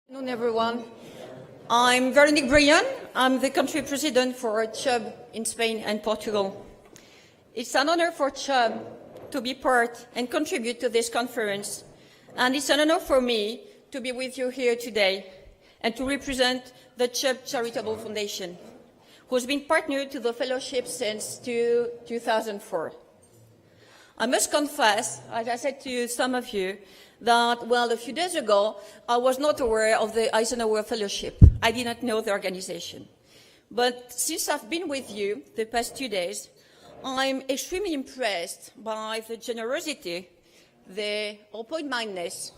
Good afternoon, everyone. I'm Véronique Briand. I'm the country president for CHUB in Spain and Portugal. It's an honor for CHUB to be part and contribute to this conference, and it's an honor for me to be with you here today and to represent the CHUB Charitable Foundation, who's been partnered to the fellowship since 2004. I must confess, as I said to some of you, that, well, a few days ago, I was not aware of the Eisenhower Fellowship. I did not know the organization. But since I've been with you the past 2 days, I'm extremely impressed by the generosity, the open-mindedness,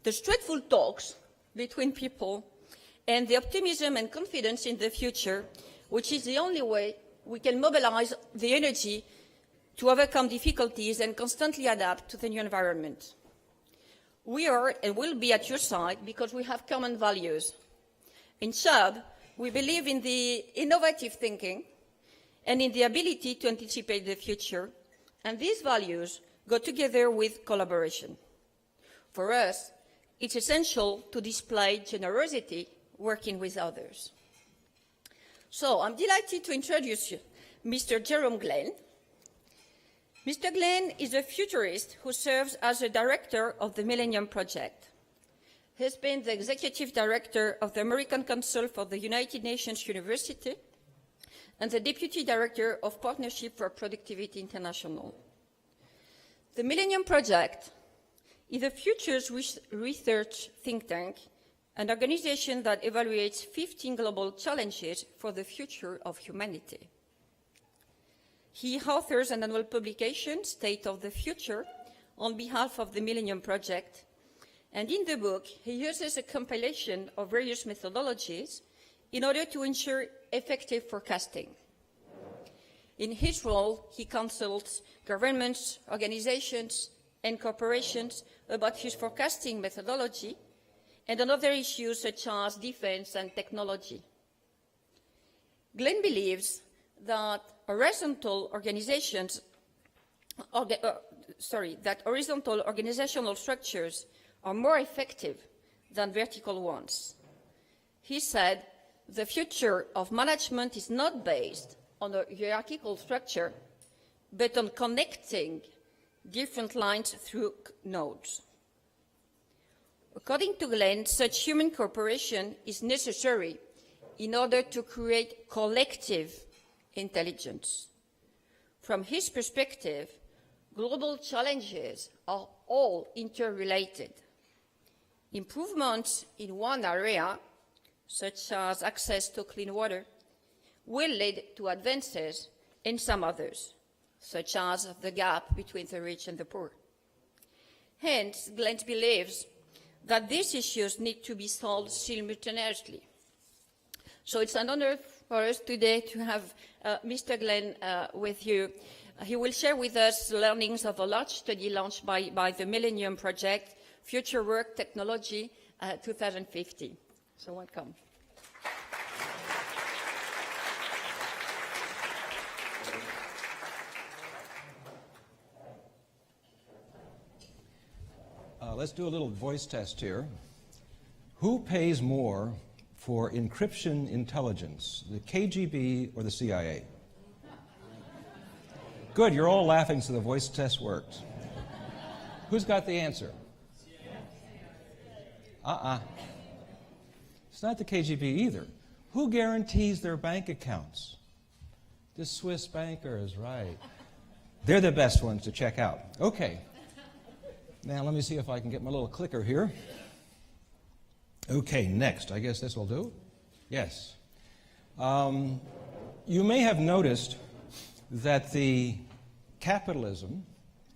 the straightful talks between people, and the optimism and confidence in the future, which is the only way we can mobilize the energy to overcome difficulties and constantly adapt to the new environment. We are and will be at your side because we have common values. In CHUB, we believe in the innovative thinking and in the ability to anticipate the future, and these values go together with collaboration. For us, it's essential to display generosity working with others. So I'm delighted to introduce you Mr. Jerome Glenn. Mr. Glenn is a futurist who serves as the director of the Millennium Project. He's been the executive director of the American Council for the United Nations University and the deputy director of Partnership for Productivity International. The Millennium Project is a futures research think tank, an organization that evaluates 15 global challenges for the future of humanity. He authors an annual publication, State of the Future, on behalf of the Millennium Project, and in the book, he uses a compilation of various methodologies in order to ensure effective forecasting. In his role, he consults governments, organizations, and corporations about his forecasting methodology and on other issues such as defense and technology. Glenn believes that horizontal organizational structures are more effective than vertical ones. He said, the future of management is not based on a hierarchical structure, but on connecting different lines through nodes. According to Glenn, such human cooperation is necessary in order to create collective intelligence. From his perspective, global challenges are all interrelated. Improvements in one area, such as access to clean water, will lead to advances in some others, such as the gap between the rich and the poor. Hence, Glenn believes that these issues need to be solved simultaneously. So it's an honor for us today to have Mr. Glenn with you. He will share with us the learnings of a large study launched by the Millennium Project, Future Work Technology 2050. So welcome. Let's do a little voice test here. Who pays more for encryption intelligence, the KGB or the CIA? Good, you're all laughing, so the voice test worked. Who's got the answer? It's not the KGB either. Who guarantees their bank accounts? The Swiss bankers, right. They're the best ones to check out. Okay. Now let me see if I can get my little clicker here. Okay, next. I guess this will do. Yes. You may have noticed that the capitalism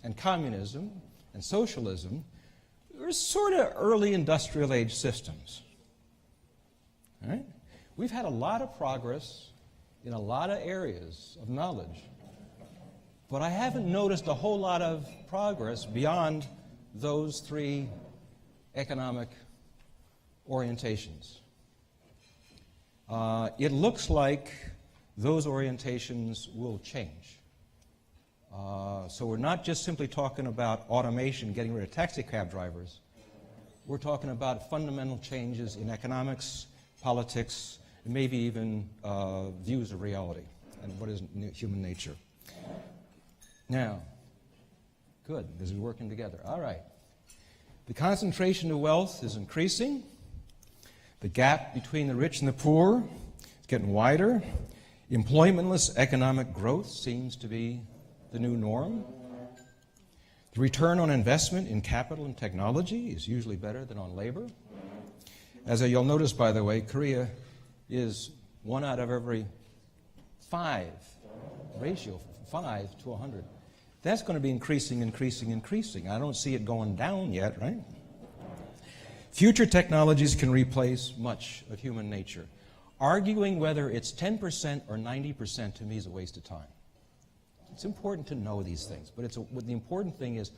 and communism and socialism are sort of early industrial age systems. All right? We've had a lot of progress in a lot of areas of knowledge, but I haven't noticed a whole lot of progress beyond those three economic orientations. It looks like those orientations will change. So we're not just simply talking about automation, getting rid of taxi cab drivers, we're talking about fundamental changes in economics, politics, and maybe even views of reality and what is human nature. Now, good, this is working together. All right. The concentration of wealth is increasing. The gap between the rich and the poor is getting wider. Employmentless economic growth seems to be the new norm. The return on investment in capital and technology is usually better than on labor. As you'll notice, by the way, Korea is 1 out of every 5, ratio 5 to 100. That's going to be increasing. I don't see it going down yet, right? Future technologies can replace much of human nature. Arguing whether it's 10% or 90% to me is a waste of time. It's important to know these things, but the important thing is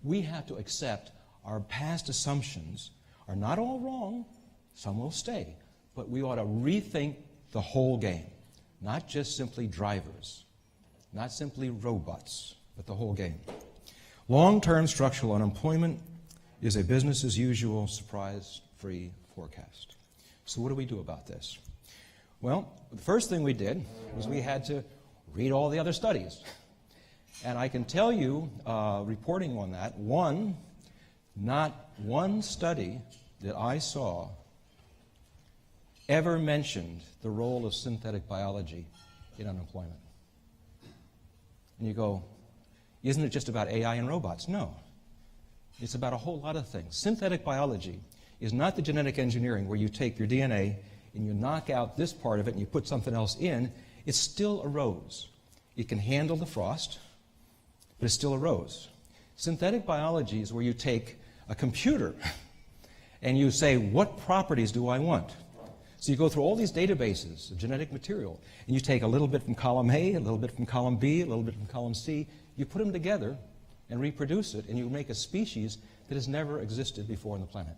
we have to accept our past assumptions are not all wrong, some will stay, but we ought to rethink the whole game, not just simply drivers, not simply robots, but the whole game. Long-term structural unemployment is a business-as-usual, surprise-free forecast. So what do we do about this? Well, the first thing we did was we had to read all the other studies. And I can tell you, reporting on that, not one study that I saw ever mentioned the role of synthetic biology in unemployment. And you go, isn't it just about AI and robots? No. It's about a whole lot of things. Synthetic biology is not the genetic engineering where you take your DNA and you knock out this part of it and you put something else in. It's still a rose. It can handle the frost, but it's still a rose. Synthetic biology is where you take a computer and you say, what properties do I want? So you go through all these databases of genetic material, and you take a little bit from column A, a little bit from column B, a little bit from column C, you put them together and reproduce it, and you make a species that has never existed before on the planet.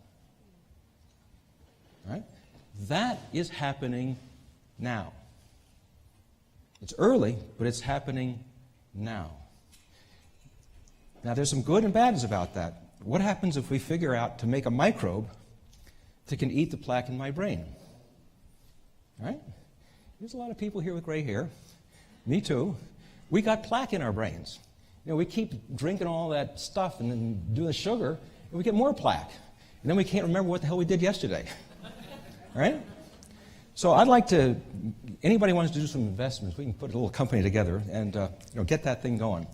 All right? That is happening now. It's early, but it's happening now. Now, there's some good and bads about that. What happens if we figure out to make a microbe that can eat the plaque in my brain? All right? There's a lot of people here with gray hair. Me too. We got plaque in our brains. You know, we keep drinking all that stuff and then doing the sugar, and we get more plaque. And then we can't remember what the hell we did yesterday. All right? So I'd like to, anybody wants to do some investments, we can put a little company together and get that thing going.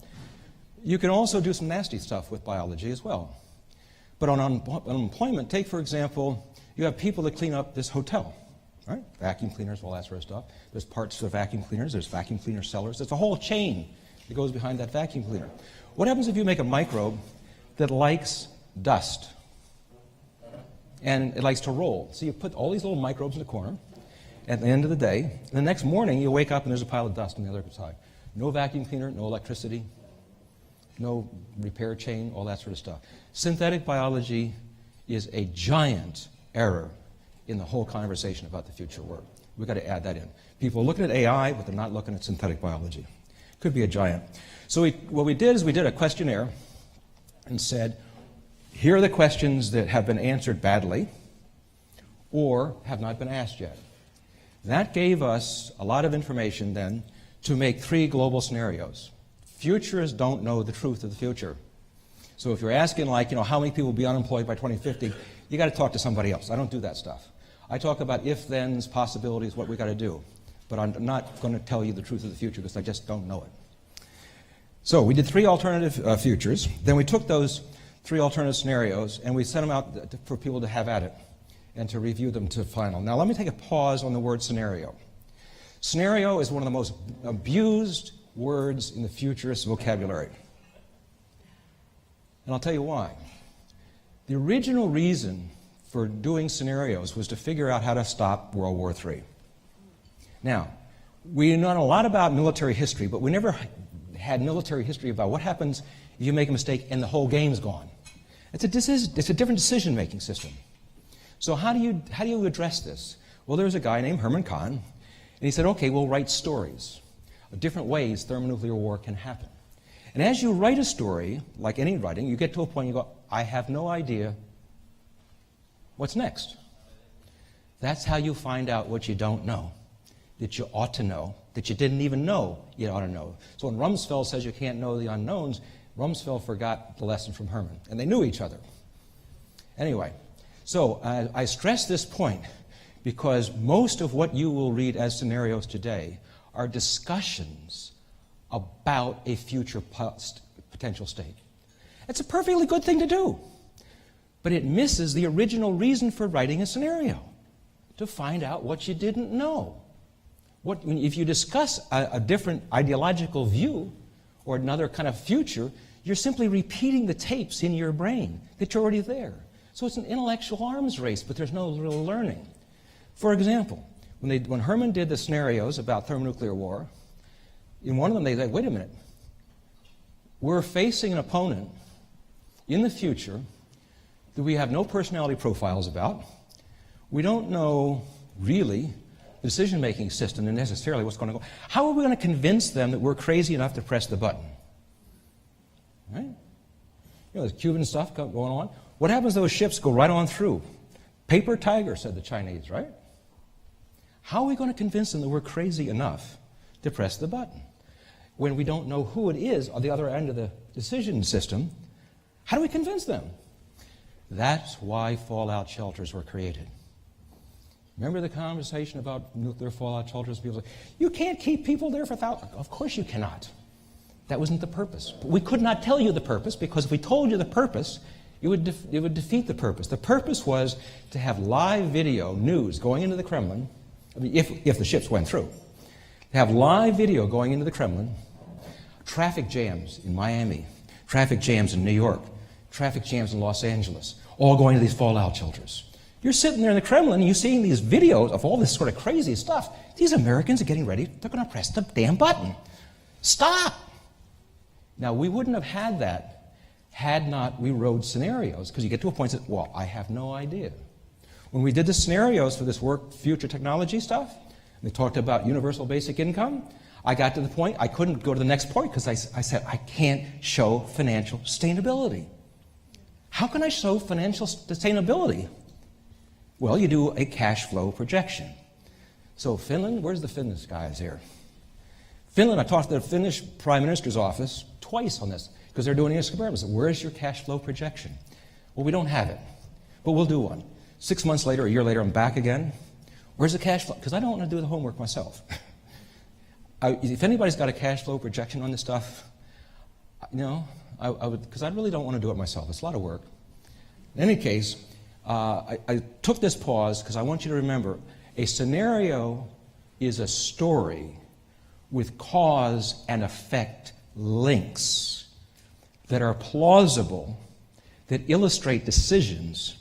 You can also do some nasty stuff with biology as well. But on unemployment, take, for example, you have people that clean up this hotel. Right? Vacuum cleaners, all that sort of stuff. There's parts for vacuum cleaners. There's vacuum cleaner sellers. There's a whole chain that goes behind that vacuum cleaner. What happens if you make a microbe that likes dust? And it likes to roll. So you put all these little microbes in the corner. At the end of the day, the next morning you wake up and there's a pile of dust on the other side. No vacuum cleaner, no electricity, no repair chain, all that sort of stuff. Synthetic biology is a giant error in the whole conversation about the future work. We've got to add that in. People are looking at AI, but they're not looking at synthetic biology. Could be a giant. So what we did is we did a questionnaire and said, here are the questions that have been answered badly or have not been asked yet. That gave us a lot of information then to make 3 global scenarios. Futurists don't know the truth of the future. So if you're asking, how many people will be unemployed by 2050, you got to talk to somebody else. I don't do that stuff. I talk about if-thens, possibilities, what we got to do. But I'm not going to tell you the truth of the future because I just don't know it. So we did 3 alternative futures. Then we took those 3 alternative scenarios and we sent them out for people to have at it and to review them to final. Now let me take a pause on the word scenario. Scenario is one of the most abused words in the futurist vocabulary. And I'll tell you why. The original reason for doing scenarios was to figure out how to stop World War III. Now, we know a lot about military history, but we never had military history about what happens if you make a mistake and the whole game's gone. It's a different decision-making system. So how do you address this? Well, there's a guy named Herman Kahn, and he said, okay, we'll write stories of different ways thermonuclear war can happen. And as you write a story, like any writing, you get to a point you go, I have no idea What's next? That's how you find out what you don't know, that you ought to know, that you didn't even know you ought to know. So when Rumsfeld says you can't know the unknowns, Rumsfeld forgot the lesson from Herman, and they knew each other. Anyway, so I stress this point because most of what you will read as scenarios today are discussions about a future potential state. It's a perfectly good thing to do, but it misses the original reason for writing a scenario, to find out what you didn't know. If you discuss a different ideological view or another kind of future, you're simply repeating the tapes in your brain that you're already there. So it's an intellectual arms race, but there's no real learning. For example, when Herman did the scenarios about thermonuclear war, in one of them they said, wait a minute, we're facing an opponent in the future that we have no personality profiles about. We don't know really the decision-making system and necessarily what's going to go. How are we going to convince them that we're crazy enough to press the button? Right? You know, there's Cuban stuff going on. What happens if those ships go right on through? Paper tiger, said the Chinese, right? How are we going to convince them that we're crazy enough to press the button? When we don't know who it is on the other end of the decision system, how do we convince them? That's why fallout shelters were created. Remember the conversation about nuclear fallout shelters? People say, you can't keep people there for thousands. Of course you cannot. That wasn't the purpose. But we could not tell you the purpose, because if we told you the purpose, it would defeat the purpose. The purpose was to have live video news going into the Kremlin, I mean, if the ships went through, to have live video going into the Kremlin, traffic jams in Miami, traffic jams in New York, traffic jams in Los Angeles, all going to these fallout shelters. You're sitting there in the Kremlin and you're seeing these videos of all this sort of crazy stuff. These Americans are getting ready, they're going to press the damn button. Stop! Now, we wouldn't have had that had not we wrote scenarios, because you get to a point that, well, I have no idea. When we did the scenarios for this work, future technology stuff, and they talked about universal basic income, I got to the point, I couldn't go to the next point because I said, I can't show financial sustainability. How can I show financial sustainability? Well, you do a cash flow projection. So Finland, where's the Finnish guys here? Finland, I talked to the Finnish Prime Minister's office twice on this, because they're doing an experiment. I said, where's your cash flow projection? Well, we don't have it, but we'll do one. 6 months later, a year later, I'm back again. Where's the cash flow? Because I don't want to do the homework myself. If anybody's got a cash flow projection on this stuff, you know, I would, because I really don't want to do it myself. It's a lot of work. In any case, I took this pause because I want you to remember, a scenario is a story with cause and effect links that are plausible, that illustrate decisions,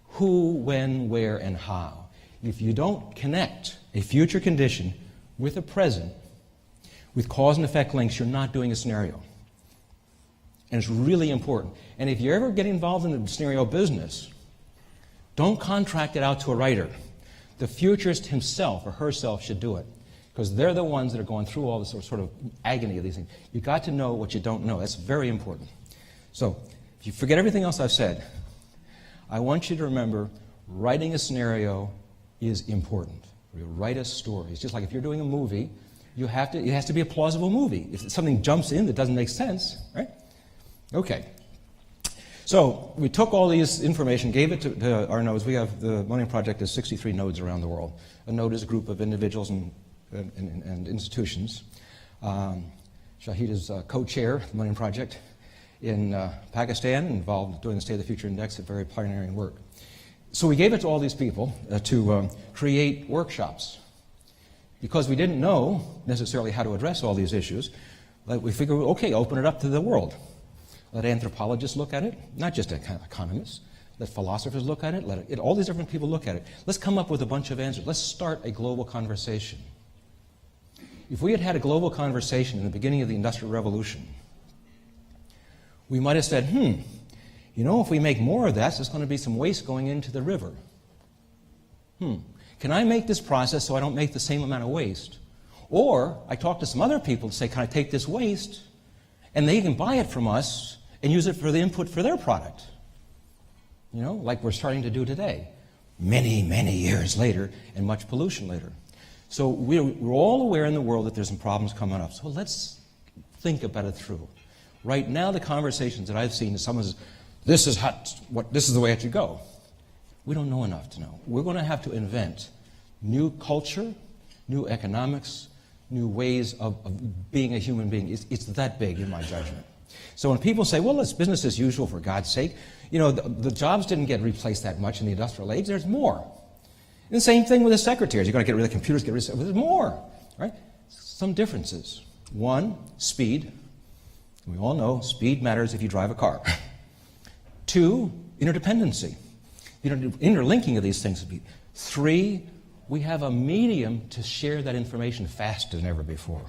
who, when, where, and how. If you don't connect a future condition with a present, with cause and effect links, you're not doing a scenario. And it's really important. And if you ever get involved in the scenario business, don't contract it out to a writer. The futurist himself or herself should do it, because they're the ones that are going through all this sort of agony of these things. You've got to know what you don't know. That's very important. So, if you forget everything else I've said, I want you to remember writing a scenario is important. You write a story. It's just like if you're doing a movie, it has to be a plausible movie. If something jumps in that doesn't make sense, right? Okay. So we took all these information, gave it to our nodes. We have the Millennium Project has 63 nodes around the world. A node is a group of individuals and institutions. Shahid is co-chair of the Millennium Project in Pakistan, involved doing the State of the Future Index, a very pioneering work. So we gave it to all these people to create workshops. Because we didn't know necessarily how to address all these issues, we figured, okay, open it up to the world. Let anthropologists look at it, not just economists. Let philosophers look at it. All these different people look at it. Let's come up with a bunch of answers. Let's start a global conversation. If we had had a global conversation in the beginning of the Industrial Revolution, we might have said, you know, if we make more of that, there's going to be some waste going into the river. Can I make this process so I don't make the same amount of waste? Or I talk to some other people to say, can I take this waste? And they can buy it from us and use it for the input for their product. You know, like we're starting to do today. many, many years later, and much pollution later. So we're all aware in the world that there's some problems coming up. So let's think about it through. Right now, the conversations that I've seen is someone says, this is the way it should go. We don't know enough to know. We're going to have to invent new culture, new economics, new ways of being a human being. It's that big in my judgment. So when people say, well, it's business as usual, for God's sake, you know, the jobs didn't get replaced that much in the industrial age. There's more. And the same thing with the secretaries. You're going to get rid of the computers, there's more, right? Some differences. One, speed. We all know speed matters if you drive a car. Two, interdependency. Interlinking of these things. Three, we have a medium to share that information faster than ever before.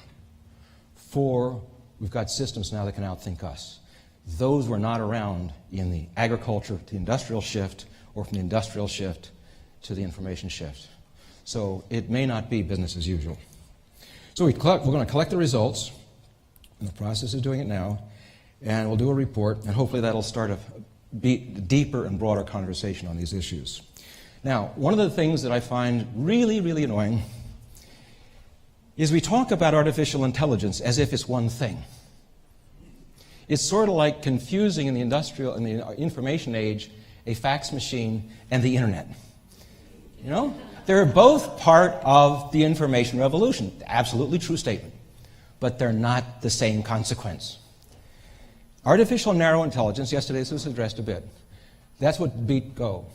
Four, we've got systems now that can outthink us. Those were not around in the agriculture to the industrial shift, or from the industrial shift to the information shift. So it may not be business as usual. So we're going to collect the results, and the process is doing it now, and we'll do a report, and hopefully that'll start a deeper and broader conversation on these issues. Now, one of the things that I find really, really annoying is we talk about artificial intelligence as if it's one thing. It's sort of like confusing in the industrial and the information age a fax machine and the internet. You know? They're both part of the information revolution. Absolutely true statement. But they're not the same consequence. Artificial narrow intelligence, yesterday this was addressed a bit. That's what beat Go.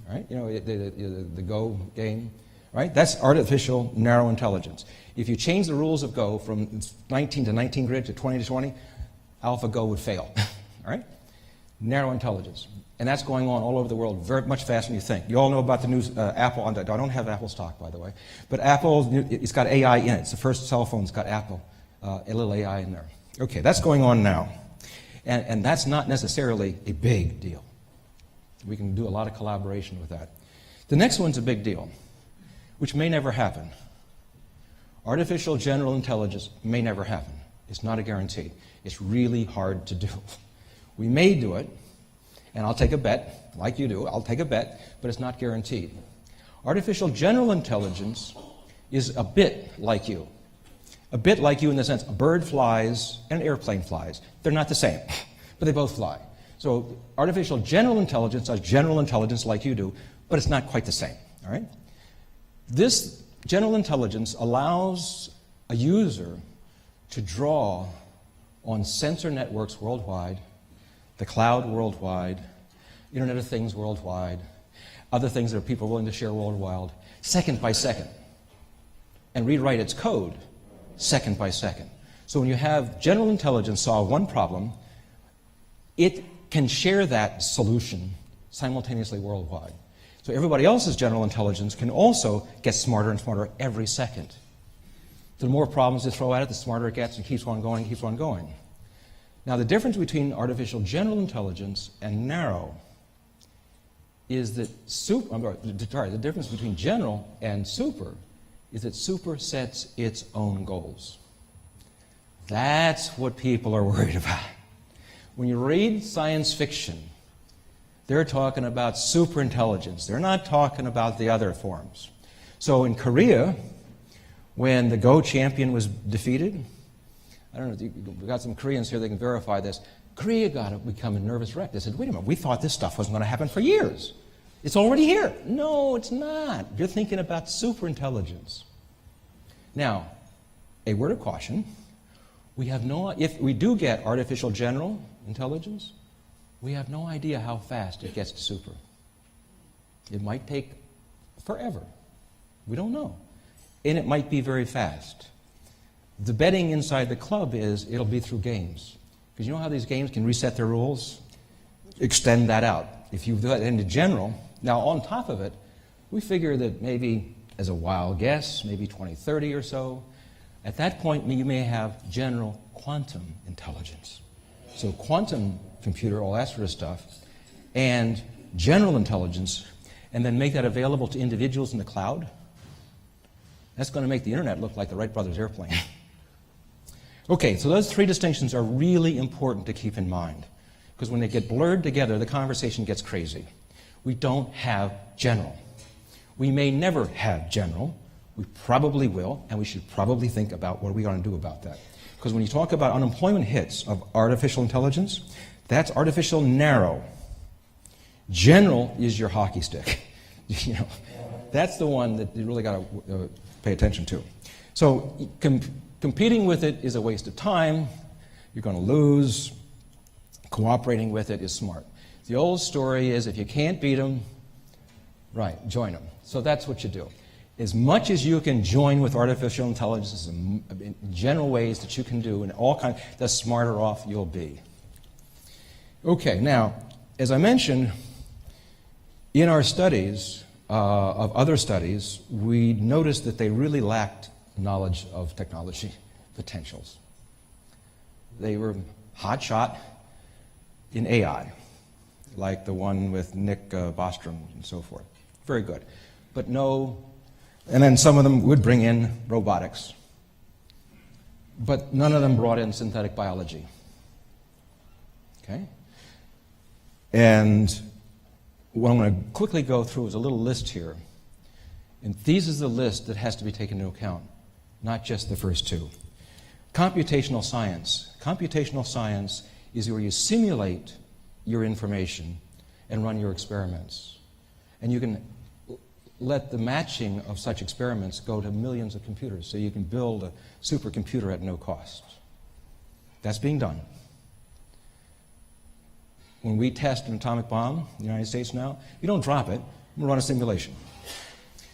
Right? You know, the Go game. Right? That's artificial narrow intelligence. If you change the rules of Go from 19 to 19 grid to 20 to 20, AlphaGo would fail. All right? Narrow intelligence. And that's going on all over the world very much faster than you think. You all know about the new Apple. I don't have Apple stock, by the way. But Apple, it's got AI in it. It's the first cell phone that's got Apple, a little AI in there. Okay, that's going on now. And that's not necessarily a big deal. We can do a lot of collaboration with that. The next one's a big deal, which may never happen. Artificial general intelligence may never happen. It's not a guarantee. It's really hard to do. We may do it, and I'll take a bet, like you do, I'll take a bet, but it's not guaranteed. Artificial general intelligence is a bit like you. A bit like you in the sense a bird flies and an airplane flies. They're not the same, but they both fly. So artificial general intelligence is general intelligence like you do, but it's not quite the same. All right? This general intelligence allows a user to draw on sensor networks worldwide, the cloud worldwide, Internet of Things worldwide, other things that people are willing to share worldwide, second by second, and rewrite its code second by second. So when you have general intelligence solve one problem, it can share that solution simultaneously worldwide. So everybody else's general intelligence can also get smarter and smarter every second. The more problems you throw at it, the smarter it gets and keeps on going, keeps on going. Now, the difference between artificial general intelligence and narrow is that the difference between general and super is that super sets its own goals. That's what people are worried about. When you read science fiction, they're talking about superintelligence. They're not talking about the other forms. So in Korea, when the Go champion was defeated, I don't know, we've got some Koreans here that can verify this. Korea got to become a nervous wreck. They said, wait a minute, we thought this stuff wasn't going to happen for years. It's already here. No, it's not. You're thinking about superintelligence. Now, a word of caution. If we do get artificial general intelligence, we have no idea how fast it gets to super. It might take forever. We don't know. And it might be very fast. The betting inside the club is it'll be through games. Because you know how these games can reset their rules? Extend that out. If you do that into general, now on top of it, we figure that maybe, as a wild guess, maybe 2030 or so, at that point you may have general quantum intelligence. So quantum computer, all that sort of stuff, and general intelligence, and then make that available to individuals in the cloud. That's going to make the internet look like the Wright brothers airplane. Okay, so those three distinctions are really important to keep in mind, because when they get blurred together, the conversation gets crazy. We don't have general. We may never have general. We probably will, and we should probably think about what are we going to do about that. Because when you talk about unemployment hits of artificial intelligence, that's artificial narrow. General is your hockey stick. You know, that's the one that you really got to pay attention to. So competing with it is a waste of time. You're going to lose. Cooperating with it is smart. The old story is if you can't beat them, right, join them. So that's what you do. As much as you can join with artificial intelligence in general ways that you can do, and all kinds, the smarter off you'll be. Okay, now, as I mentioned, in our studies, of other studies, we noticed that they really lacked knowledge of technology potentials. They were hotshot in AI, like the one with Nick Bostrom and so forth. Very good. But no, and then some of them would bring in robotics. But none of them brought in synthetic biology. Okay? And what I'm going to quickly go through is a little list here. And these is the list that has to be taken into account, not just the first two. Computational science. Computational science is where you simulate your information and run your experiments. And you can let the matching of such experiments go to millions of computers, so you can build a supercomputer at no cost. That's being done. When we test an atomic bomb in the United States now, you don't drop it, you run a simulation.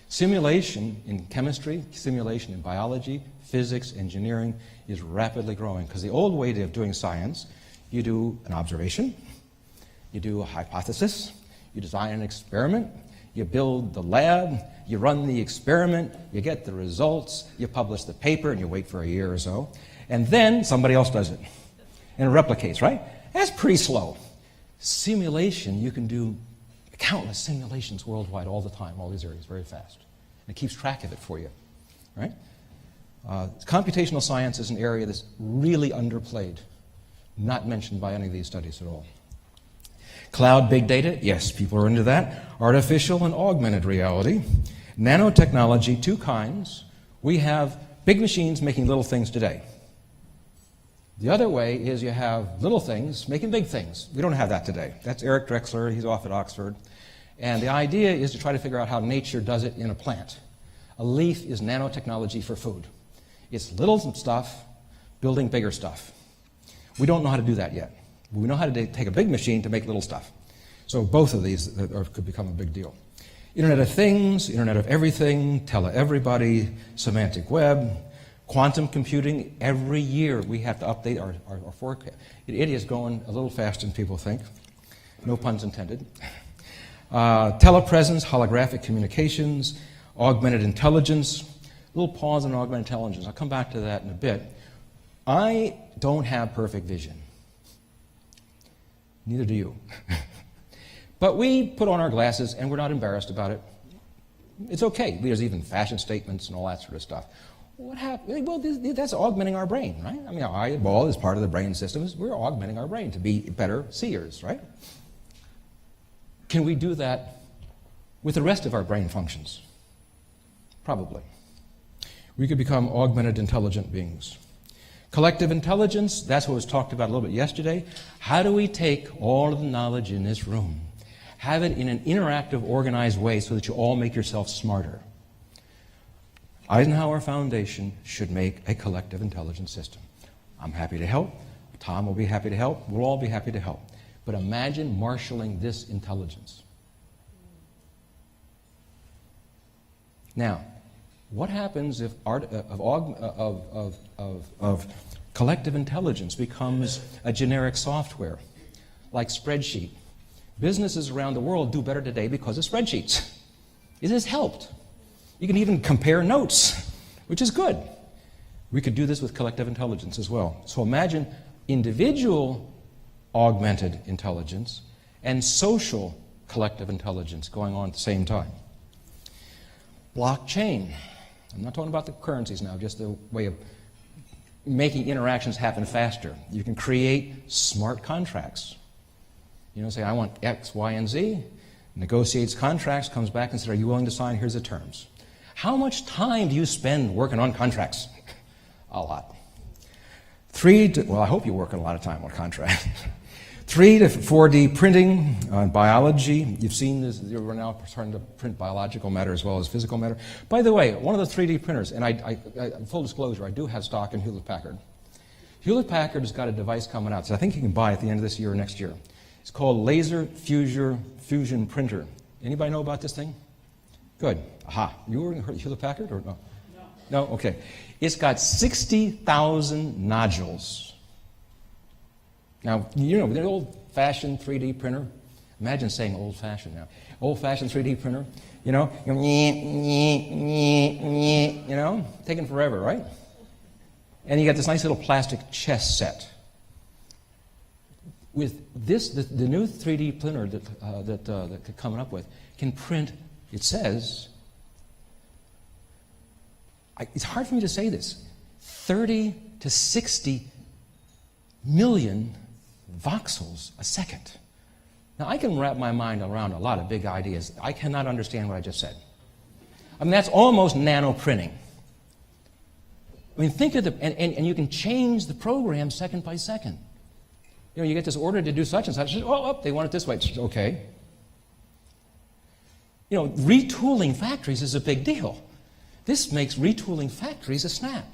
Simulation in chemistry, simulation in biology, physics, engineering is rapidly growing, because the old way of doing science, you do an observation, you do a hypothesis, you design an experiment, you build the lab, you run the experiment, you get the results, you publish the paper, and you wait for a year or so, and then somebody else does it. And it replicates, right? That's pretty slow. Simulation, you can do countless simulations worldwide all the time, all these areas, very fast. And it keeps track of it for you, right? Computational science is an area that's really underplayed, not mentioned by any of these studies at all. Cloud, big data, yes, people are into that. Artificial and augmented reality. Nanotechnology, two kinds. We have big machines making little things today. The other way is you have little things making big things. We don't have that today. That's Eric Drexler, he's off at Oxford. And the idea is to try to figure out how nature does it in a plant. A leaf is nanotechnology for food. It's little stuff building bigger stuff. We don't know how to do that yet. We know how to take a big machine to make little stuff. So both of these could become a big deal. Internet of Things, Internet of Everything, tele-everybody, semantic web, quantum computing. Every year we have to update our forecast. It is going a little faster than people think. No puns intended. Telepresence, holographic communications, augmented intelligence. A little pause on augmented intelligence. I'll come back to that in a bit. I don't have perfect vision. Neither do you. But we put on our glasses and we're not embarrassed about it. It's okay. There's even fashion statements and all that sort of stuff. What happened? Well, that's augmenting our brain, right? I mean, our eyeball is part of the brain system. We're augmenting our brain to be better seers, right? Can we do that with the rest of our brain functions? Probably. We could become augmented intelligent beings. Collective intelligence, that's what was talked about a little bit yesterday. How do we take all of the knowledge in this room, have it in an interactive, organized way so that you all make yourself smarter? Eisenhower Foundation should make a collective intelligence system. I'm happy to help. Tom will be happy to help. We'll all be happy to help. But imagine marshaling this intelligence. Now, what happens if collective intelligence becomes a generic software, like spreadsheet? Businesses around the world do better today because of spreadsheets. It has helped. You can even compare notes, which is good. We could do this with collective intelligence as well. So imagine individual augmented intelligence and social collective intelligence going on at the same time. Blockchain. I'm not talking about the currencies now, just the way of making interactions happen faster. You can create smart contracts. You know, say, I want X, Y, and Z. negotiates contracts, comes back and says, are you willing to sign? Here's the terms. How much time do you spend working on contracts? A lot. Well, I hope you work a lot of time on contracts. 3 to 4D printing on biology. You've seen this. We're now starting to print biological matter as well as physical matter. By the way, one of the 3D printers, and I full disclosure, I do have stock in Hewlett-Packard. Hewlett-Packard has got a device coming out, so I think you can buy it at the end of this year or next year. It's called Laser Fusion Printer. Anybody know about this thing? Good. Aha. You were in Hewlett-Packard or no? No? Okay. It's got 60,000 nodules. Now, you know, the old-fashioned 3D printer. Imagine saying old-fashioned now. Old-fashioned 3D printer, you know, taking forever, right? And you got this nice little plastic chess set. With this, the new 3D printer that they're coming up with can print, it says, it's hard for me to say this, 30 to 60 million voxels a second. Now, I can wrap my mind around a lot of big ideas. I cannot understand what I just said. I mean, that's almost nano printing. I mean, think of and you can change the program second by second. You know, you get this order to do such and such. Oh, they want it this way. Okay. You know, retooling factories is a big deal. This makes retooling factories a snap.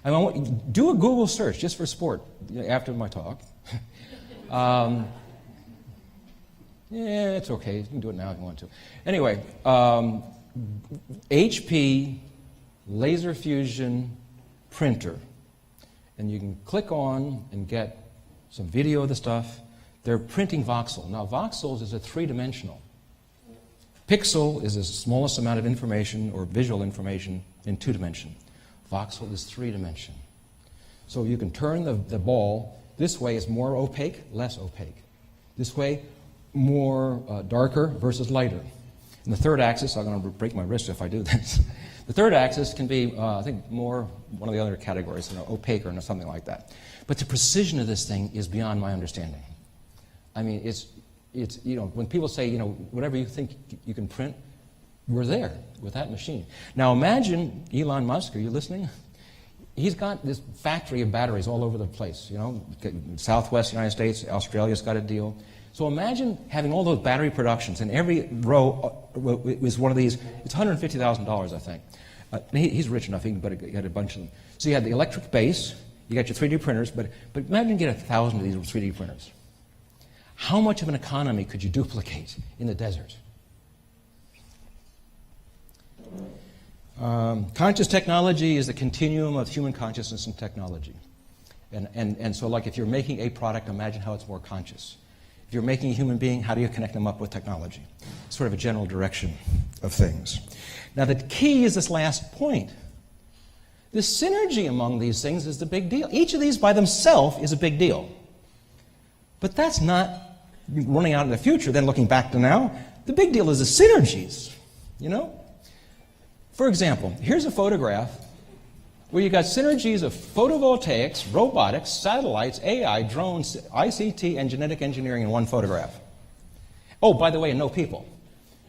I want do a Google search just for sport after my talk. Yeah, it's okay. You can do it now if you want to. Anyway, HP Laser Fusion Printer. And you can click on and get some video of the stuff. They're printing voxel. Now, voxels is a three-dimensional. Pixel is the smallest amount of information or visual information in two-dimension. Voxel is three-dimension. So you can turn the ball. This way is more opaque, less opaque. This way, more darker versus lighter. And the third axis, I'm going to break my wrist if I do this. The third axis can be, I think, more one of the other categories, opaque or something like that. But the precision of this thing is beyond my understanding. I mean, it's when people say, whatever you think you can print, we're there with that machine. Now imagine Elon Musk, are you listening? He's got this factory of batteries all over the place, Southwest United States, Australia's got a deal. So imagine having all those battery productions, and every row is one of these. It's $150,000, I think. He's rich enough; he can get a bunch of them. So you had the electric base, you got your 3D printers, but imagine get 1,000 of these 3D printers. How much of an economy could you duplicate in the desert? Conscious technology is the continuum of human consciousness and technology, and so like if you're making a product, imagine how it's more conscious. If you're making a human being, how do you connect them up with technology? Sort of a general direction of things. Now, the key is this last point. The synergy among these things is the big deal. Each of these by themselves is a big deal. But that's not running out in the future, then looking back to now. The big deal is the synergies, For example, here's a photograph where you got synergies of photovoltaics, robotics, satellites, AI, drones, ICT, and genetic engineering in one photograph. Oh, by the way, no people,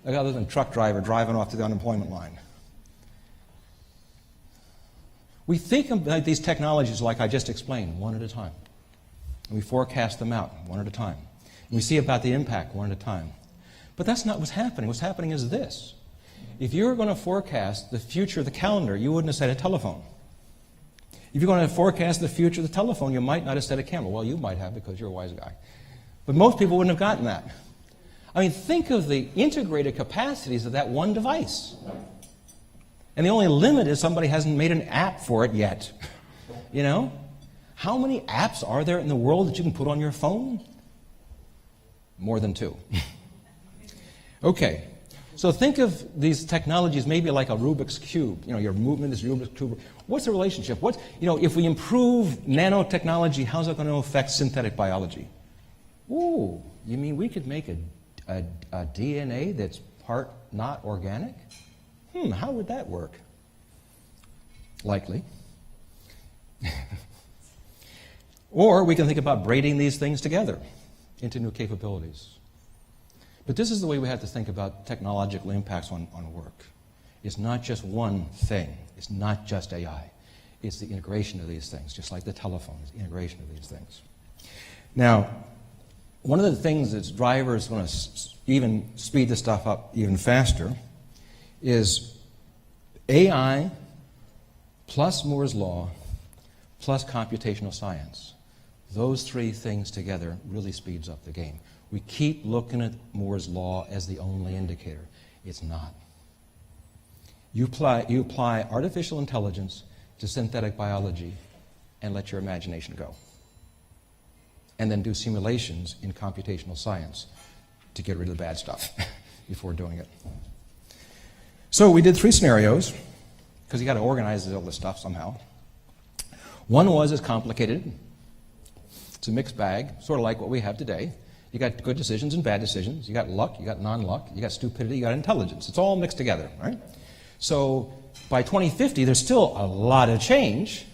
other than a truck driver driving off to the unemployment line. We think of these technologies like I just explained, one at a time. And we forecast them out one at a time. And we see about the impact one at a time. But that's not what's happening. What's happening is this. If you were going to forecast the future of the calendar, you wouldn't have said a telephone. If you're going to forecast the future of the telephone, you might not have said a camera. Well, you might have because you're a wise guy. But most people wouldn't have gotten that. I mean, think of the integrated capacities of that one device. And the only limit is somebody hasn't made an app for it yet. How many apps are there in the world that you can put on your phone? More than 2. Okay. So think of these technologies maybe like a Rubik's Cube. Your movement is Rubik's Cube. What's the relationship? If we improve nanotechnology, how's it going to affect synthetic biology? Ooh, you mean we could make a DNA that's part not organic? How would that work? Likely. Or we can think about braiding these things together into new capabilities. But this is the way we have to think about technological impacts on work. It's not just one thing. It's not just AI. It's the integration of these things, just like the telephone, it's the integration of these things. Now, one of the things that's drivers going to even speed this stuff up even faster is AI plus Moore's Law plus computational science. Those three things together really speeds up the game. We keep looking at Moore's Law as the only indicator. It's not. You apply artificial intelligence to synthetic biology and let your imagination go. And then do simulations in computational science to get rid of the bad stuff before doing it. So we did 3 scenarios, because you got to organize all this stuff somehow. One was as complicated. It's a mixed bag, sort of like what we have today. You got good decisions and bad decisions. You got luck, you got non-luck, you got stupidity, you got intelligence. It's all mixed together, right? So by 2050, there's still a lot of change,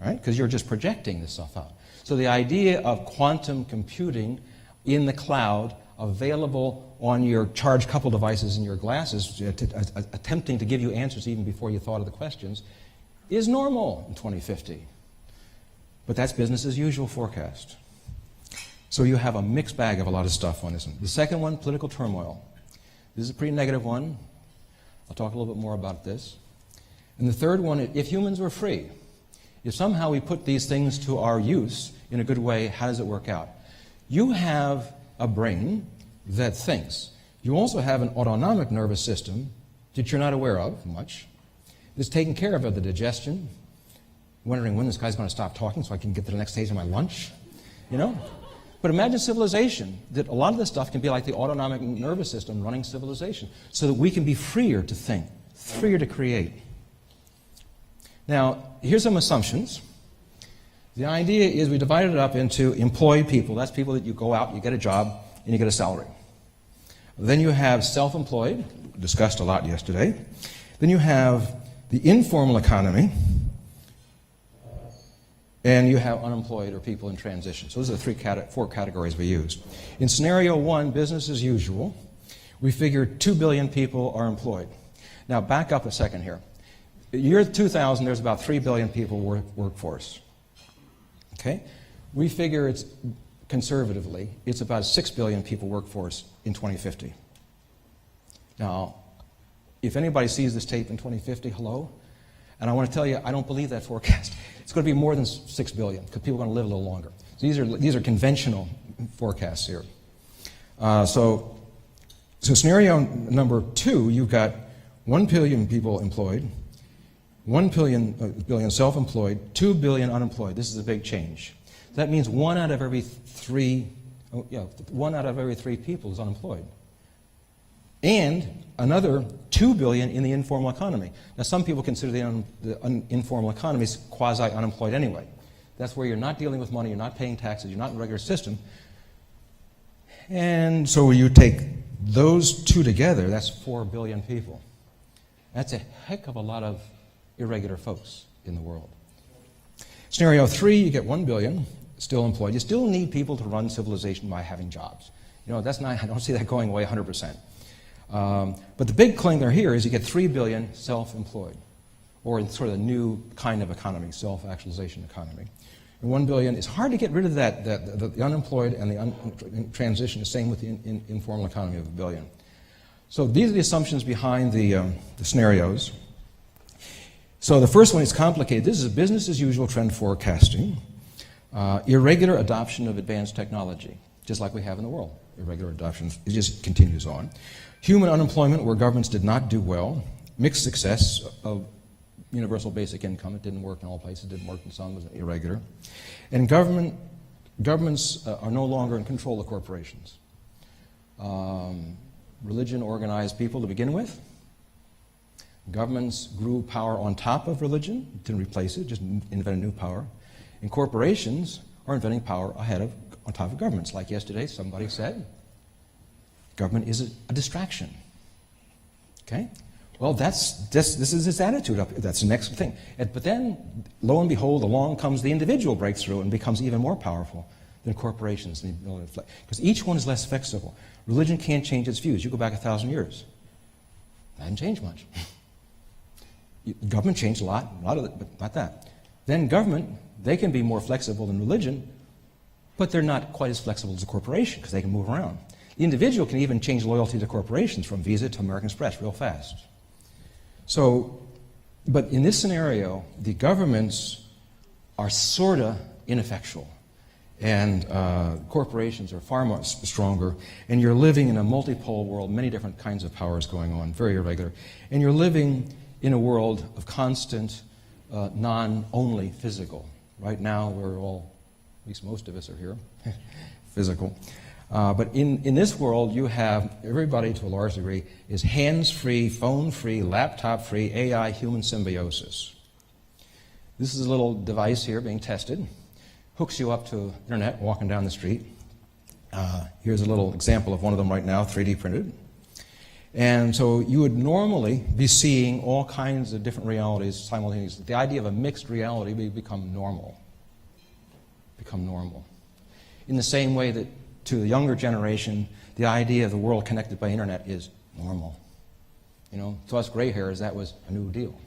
right? Because you're just projecting this stuff out. So the idea of quantum computing in the cloud, available on your charge-coupled devices in your glasses, attempting to give you answers even before you thought of the questions, is normal in 2050. But that's business as usual forecast. So you have a mixed bag of a lot of stuff on this one. The second one, political turmoil. This is a pretty negative one. I'll talk a little bit more about this. And the third one, if humans were free, if somehow we put these things to our use in a good way, how does it work out? You have a brain that thinks. You also have an autonomic nervous system that you're not aware of much. It's taking care of the digestion, wondering when this guy's going to stop talking so I can get to the next stage of my lunch, you know? But imagine civilization, that a lot of this stuff can be like the autonomic nervous system running civilization, so that we can be freer to think, freer to create. Now, here's some assumptions. The idea is we divided it up into employed people. That's people that you go out, you get a job, and you get a salary. Then you have self-employed, discussed a lot yesterday. Then you have the informal economy, and you have unemployed or people in transition. So those are the 4 categories we used. In scenario 1, business as usual, we figured 2 billion people are employed. Now back up a second here. Year 2000, there's about 3 billion people workforce. Okay? We figure it's, conservatively, it's about 6 billion people workforce in 2050. Now, if anybody sees this tape in 2050, hello? And I want to tell you, I don't believe that forecast. It's going to be more than 6 billion, because people are going to live a little longer. So these are conventional forecasts here. So scenario number 2, you've got 1 billion people employed, 1 billion self-employed, 2 billion unemployed. This is a big change. That means 1 out of every 3 people is unemployed. And another 2 billion in the informal economy. Now, some people consider the informal economy quasi-unemployed anyway. That's where you're not dealing with money, you're not paying taxes, you're not in a regular system. And so you take those 2 together, that's 4 billion people. That's a heck of a lot of irregular folks in the world. Scenario 3, you get 1 billion still employed. You still need people to run civilization by having jobs. You know, I don't see that going away 100%. But the big claim there here is you get 3 billion self-employed, or in sort of the new kind of economy, self-actualization economy. And 1 billion, it's hard to get rid of the unemployed and the transition, the same with the informal economy of 1 billion. So these are the assumptions behind the scenarios. So the first one is complicated. This is a business as usual trend forecasting. Irregular adoption of advanced technology, just like we have in the world. Irregular adoption, it just continues on. Human unemployment, where governments did not do well. Mixed success of universal basic income. It didn't work in all places, it didn't work in some, it was irregular. And governments are no longer in control of corporations. Religion organized people to begin with. Governments grew power on top of religion, didn't replace it, just invented new power. And corporations are inventing power on top of governments. Like yesterday, somebody said, government is a distraction. Okay? Well, this is his attitude. That's the next thing. But then, lo and behold, along comes the individual breakthrough and becomes even more powerful. than corporations. Because each one is less flexible. Religion can't change its views. You go back 1,000 years. That hasn't changed much. Government changed a lot of it, but not that. Then government, they can be more flexible than religion, but they're not quite as flexible as a corporation because they can move around. The individual can even change loyalty to corporations from Visa to American Express real fast. So, but in this scenario, the governments are sort of ineffectual, and corporations are far more stronger, and you're living in a multipole world, many different kinds of powers going on, very irregular, and you're living in a world of constant, non-only physical. Right now, we're all, at least most of us are here, physical. But in this world, you have, everybody to a large degree, is hands-free, phone-free, laptop-free, AI human symbiosis. This is a little device here being tested. Hooks you up to internet walking down the street. Here's a little example of one of them right now, 3D printed. And so you would normally be seeing all kinds of different realities simultaneously. The idea of a mixed reality would become normal. Become normal. In the same way that to the younger generation, the idea of the world connected by internet is normal. You know, to us gray hairs, that was a new deal.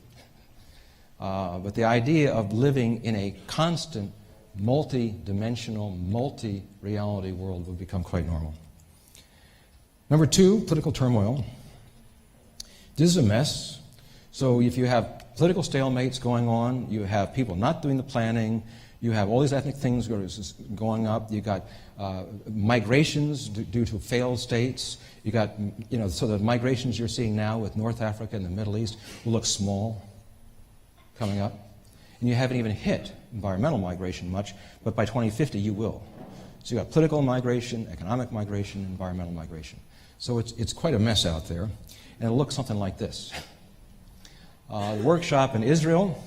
But the idea of living in a constant, multi-dimensional, multi-reality world would become quite normal. Number two, political turmoil. This is a mess. So if you have political stalemates going on, you have people not doing the planning, you have all these ethnic things going up, you've got migrations due to failed states, you got, you know, so the migrations you're seeing now with North Africa and the Middle East will look small coming up. And you haven't even hit environmental migration much, but by 2050 you will. So you've got political migration, economic migration, environmental migration. So it's quite a mess out there, and it'll look something like this. The workshop in Israel,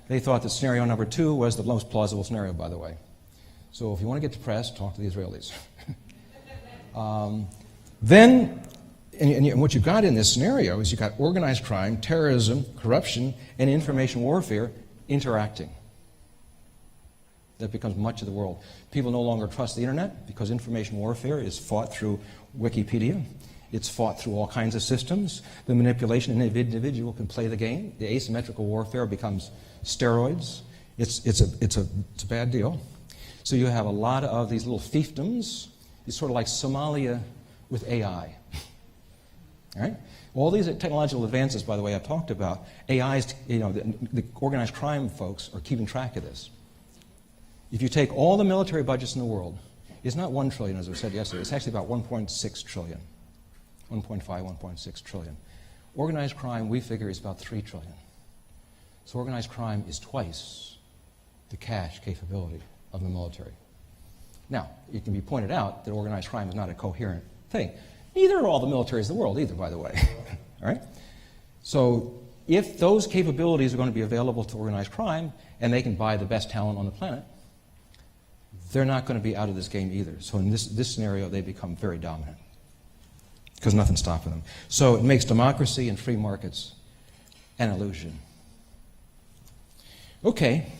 they thought that scenario number 2 was the most plausible scenario, by the way. So if you want to get depressed, talk to the Israelis. Then, and what you've got in this scenario is you've got organized crime, terrorism, corruption, and information warfare interacting. That becomes much of the world. People no longer trust the internet because information warfare is fought through Wikipedia. It's fought through all kinds of systems. The manipulation an individual can play the game. The asymmetrical warfare becomes steroids. It's a bad deal. So you have a lot of these little fiefdoms. It's sort of like Somalia with AI. All right? All these technological advances, by the way, I've talked about, AIs, you know, the organized crime folks are keeping track of this. If you take all the military budgets in the world, it's not 1 trillion, as I said yesterday. It's actually about 1.6 trillion. 1.5, 1.6 trillion. Organized crime, we figure, is about 3 trillion. So organized crime is twice the cash capability of the military. Now, it can be pointed out that organized crime is not a coherent thing. Neither are all the militaries in the world either, by the way. All right? So if those capabilities are going to be available to organized crime, and they can buy the best talent on the planet, they're not going to be out of this game either. So in this scenario, they become very dominant because nothing's stopping them. So it makes democracy and free markets an illusion. Okay.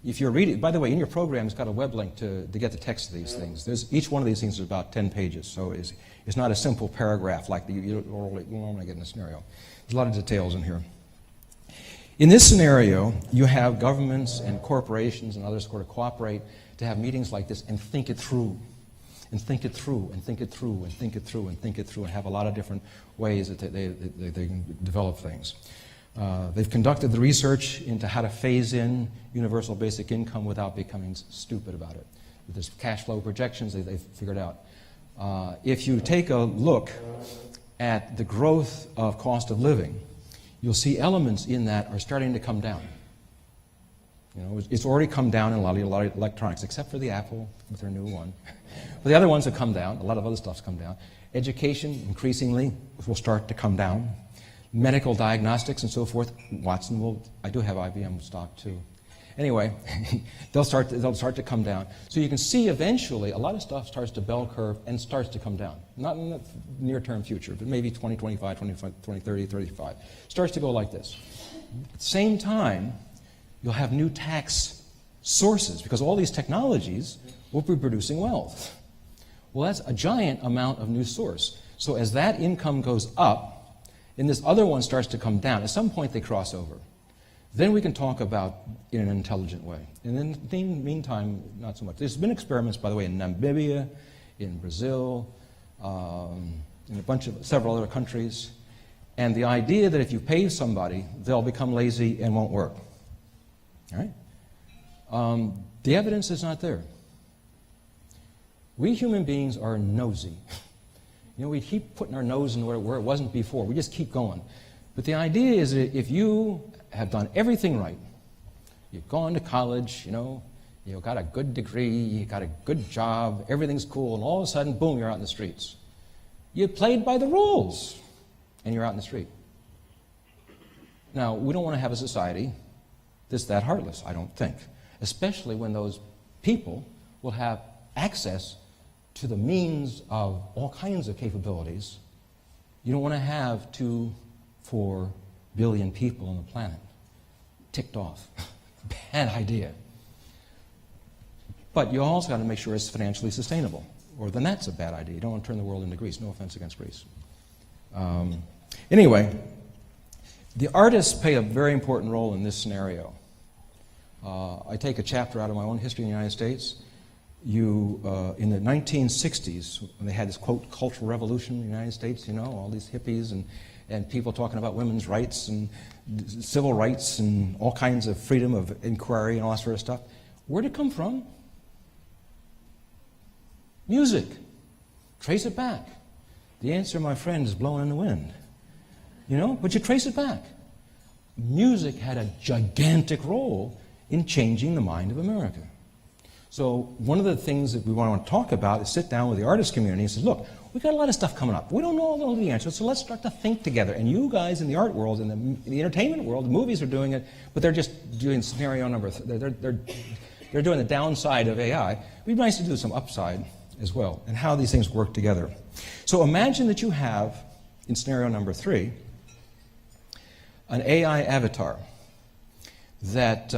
If you're reading, by the way, in your program, it's got a web link to get the text of these things. Each one of these things is about 10 pages, so it's not a simple paragraph like you normally get in a scenario. There's a lot of details in here. In this scenario, you have governments and corporations and others sort of cooperate to have meetings like this and think it through, and think it through, and think it through, and think it through, and think it through, and have a lot of different ways that they can develop things. They've conducted the research into how to phase in universal basic income without becoming stupid about it. With this cash flow projections, they've figured out. If you take a look at the growth of cost of living, you'll see elements in that are starting to come down. You know, it's already come down in a lot of electronics, except for the Apple with their new one. But the other ones have come down. A lot of other stuff's come down. Education, increasingly, will start to come down. Medical diagnostics and so forth. Watson will. I do have IBM stock too. Anyway, they'll start to come down. So you can see eventually a lot of stuff starts to bell curve and starts to come down. Not in the near-term future, but maybe 2025, 2030, 35. Starts to go like this. At the same time, you'll have new tax sources because all these technologies we'll be producing wealth. Well, that's a giant amount of new source. So as that income goes up, and this other one starts to come down, at some point they cross over. Then we can talk about in an intelligent way. And in the meantime, not so much. There's been experiments, by the way, in Namibia, in Brazil, in several other countries. And the idea that if you pay somebody, they'll become lazy and won't work. All right? The evidence is not there. We human beings are nosy. You know, we keep putting our nose in where it wasn't before. We just keep going. But the idea is that if you have done everything right, you've gone to college, you've got a good degree, you got a good job, everything's cool, and all of a sudden, boom, you're out in the streets. You played by the rules, and you're out in the street. Now, we don't want to have a society that's that heartless, I don't think, especially when those people will have access to the means of all kinds of capabilities. You don't want to have 2-4 billion people on the planet ticked off. Bad idea. But you also got to make sure it's financially sustainable, or then that's a bad idea. You don't want to turn the world into Greece. No offense against Greece. Anyway, the artists play a very important role in this scenario. I take a chapter out of my own history in the United States. In the 1960s, when they had this, quote, cultural revolution in the United States, all these hippies and people talking about women's rights and civil rights and all kinds of freedom of inquiry and all that sort of stuff. Where'd it come from? Music. Trace it back. The answer, my friend, is blowing in the wind. But you trace it back. Music had a gigantic role in changing the mind of America. So one of the things that we want to talk about is sit down with the artist community and say, look, we've got a lot of stuff coming up. We don't know all the answers, so let's start to think together. And you guys in the art world, in the entertainment world, the movies are doing it, but they're just doing scenario number, they're doing the downside of AI. It'd be nice to do some upside as well, and how these things work together. So imagine that you have, in scenario number 3, an AI avatar that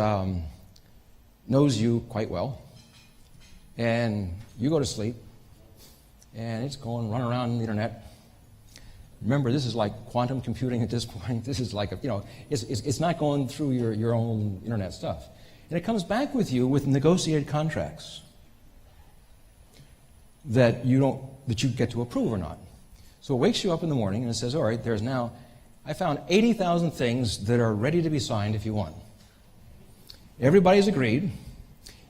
knows you quite well, and you go to sleep, and it's going run around the internet. Remember, this is like quantum computing at this point. This is like it's not going through your own internet stuff, and it comes back with you with negotiated contracts that you get to approve or not. So it wakes you up in the morning and it says, all right, I found 80,000 things that are ready to be signed if you want. Everybody's agreed.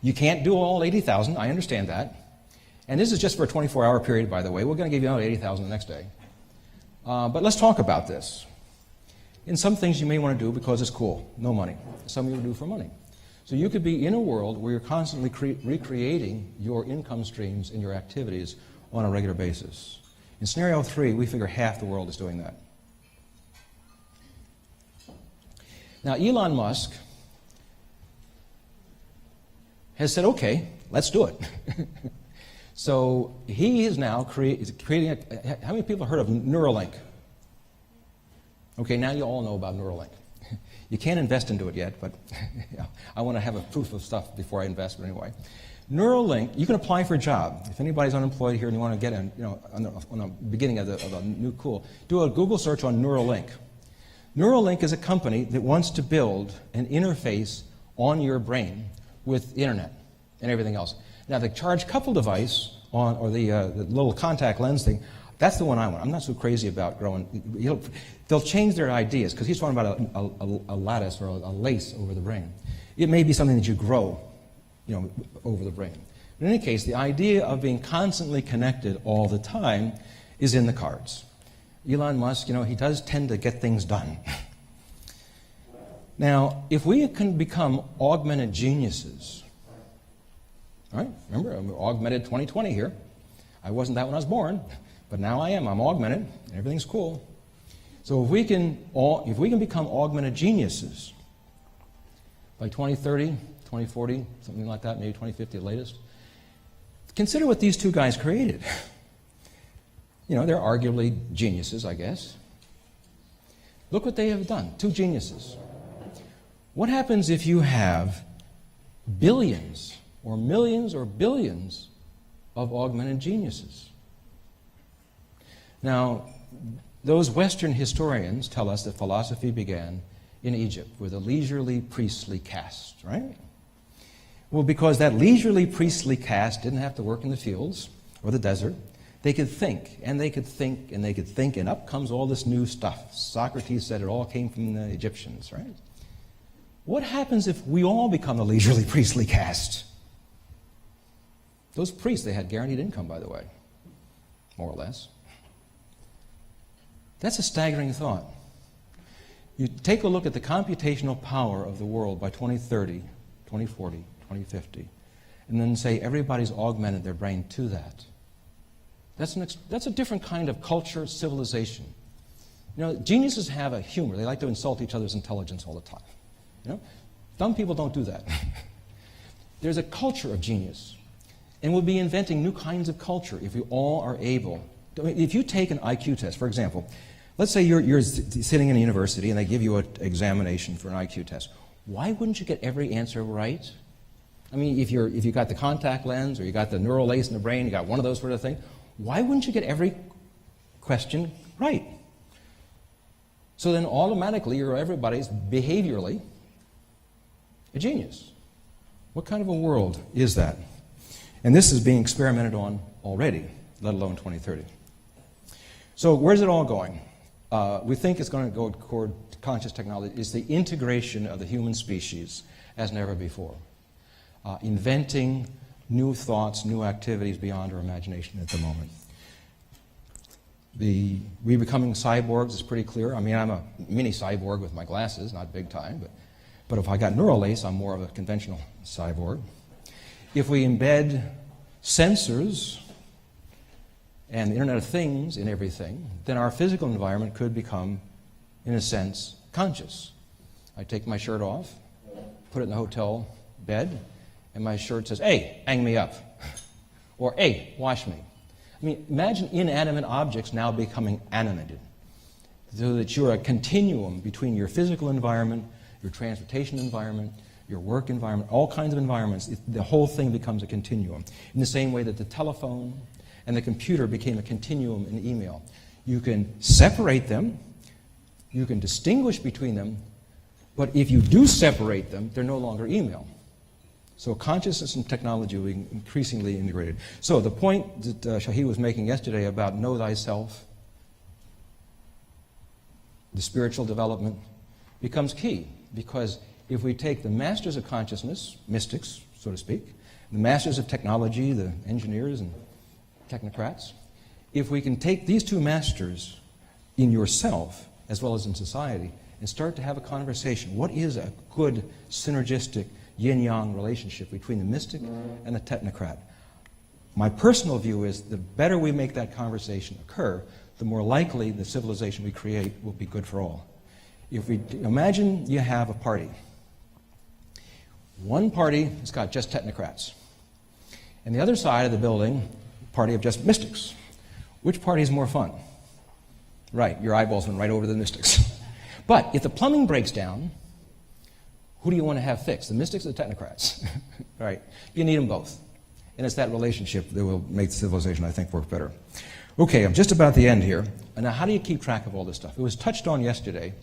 You can't do all 80,000, I understand that. And this is just for a 24-hour period, by the way. We're going to give you out 80,000 the next day. But let's talk about this. In some things you may want to do because it's cool, no money. Some you do for money. So you could be in a world where you're constantly recreating your income streams and your activities on a regular basis. In scenario 3, we figure half the world is doing that. Now, Elon Musk has said, okay, let's do it. So he is now creating how many people have heard of Neuralink? Okay, now you all know about Neuralink. You can't invest into it yet, but I want to have a proof of stuff before I invest, but anyway. Neuralink, you can apply for a job. If anybody's unemployed here and you want to get in, on the beginning of a new cool, do a Google search on Neuralink. Neuralink is a company that wants to build an interface on your brain with the internet and everything else. Now, the charge couple device, or the little contact lens thing, that's the one I want. I'm not so crazy about growing. They'll change their ideas, because he's talking about a lattice or a lace over the brain. It may be something that you grow, over the brain. But in any case, the idea of being constantly connected all the time is in the cards. Elon Musk, he does tend to get things done. Now, if we can become augmented geniuses, all right, remember, I'm augmented 2020 here. I wasn't that when I was born, but now I am. I'm augmented, and everything's cool. So if we can become augmented geniuses by 2030, 2040, something like that, maybe 2050 at latest, consider what these two guys created. They're arguably geniuses, I guess. Look what they have done, two geniuses. What happens if you have billions or millions or billions of augmented geniuses. Now, those Western historians tell us that philosophy began in Egypt with a leisurely priestly caste, right? Well, because that leisurely priestly caste didn't have to work in the fields or the desert, they could think, and they could think, and they could think, and up comes all this new stuff. Socrates said it all came from the Egyptians, right? What happens if we all become the leisurely priestly caste? Those priests, they had guaranteed income, by the way, more or less. That's a staggering thought. You take a look at the computational power of the world by 2030, 2040, 2050, and then say everybody's augmented their brain to that. That's a different kind of culture, civilization. You know, geniuses have a humor. They like to insult each other's intelligence all the time. You know? Dumb people don't do that. There's a culture of genius. And we'll be inventing new kinds of culture if we all are able. I mean, if you take an IQ test, for example, let's say you're sitting in a university and they give you an examination for an IQ test. Why wouldn't you get every answer right? I mean, if you got the contact lens or you got the neural lace in the brain, you got one of those sort of things, why wouldn't you get every question right? So then automatically everybody's behaviorally a genius. What kind of a world is that? And this is being experimented on already, let alone 2030. So where's it all going? We think it's going to go toward conscious technology. It's the integration of the human species as never before. Inventing new thoughts, new activities beyond our imagination at the moment. We becoming cyborgs is pretty clear. I mean, I'm a mini cyborg with my glasses, not big time, but if I got neural lace, I'm more of a conventional cyborg. If we embed sensors and the Internet of Things in everything, then our physical environment could become, in a sense, conscious. I take my shirt off, put it in the hotel bed, and my shirt says, "Hey, hang me up," or "Hey, wash me." I mean, imagine inanimate objects now becoming animated, so that you're a continuum between your physical environment, your transportation environment, your work environment, all kinds of environments. The whole thing becomes a continuum. In the same way that the telephone and the computer became a continuum in email. You can separate them, you can distinguish between them, but if you do separate them, they're no longer email. So consciousness and technology will be increasingly integrated. So the point that Shahid was making yesterday about know thyself, the spiritual development, becomes key, because if we take the masters of consciousness, mystics, so to speak, the masters of technology, the engineers and technocrats, if we can take these two masters in yourself as well as in society and start to have a conversation, what is a good synergistic yin-yang relationship between the mystic and the technocrat? My personal view is the better we make that conversation occur, the more likely the civilization we create will be good for all. If we imagine you have a party. One party has got just technocrats, and the other side of the building, party of just mystics. Which party is more fun? Right, your eyeballs went right over the mystics. But if the plumbing breaks down, who do you want to have fixed, the mystics or the technocrats? Right, you need them both. And it's that relationship that will make the civilization, I think, work better. Okay, I'm just about the end here. And now how do you keep track of all this stuff? It was touched on yesterday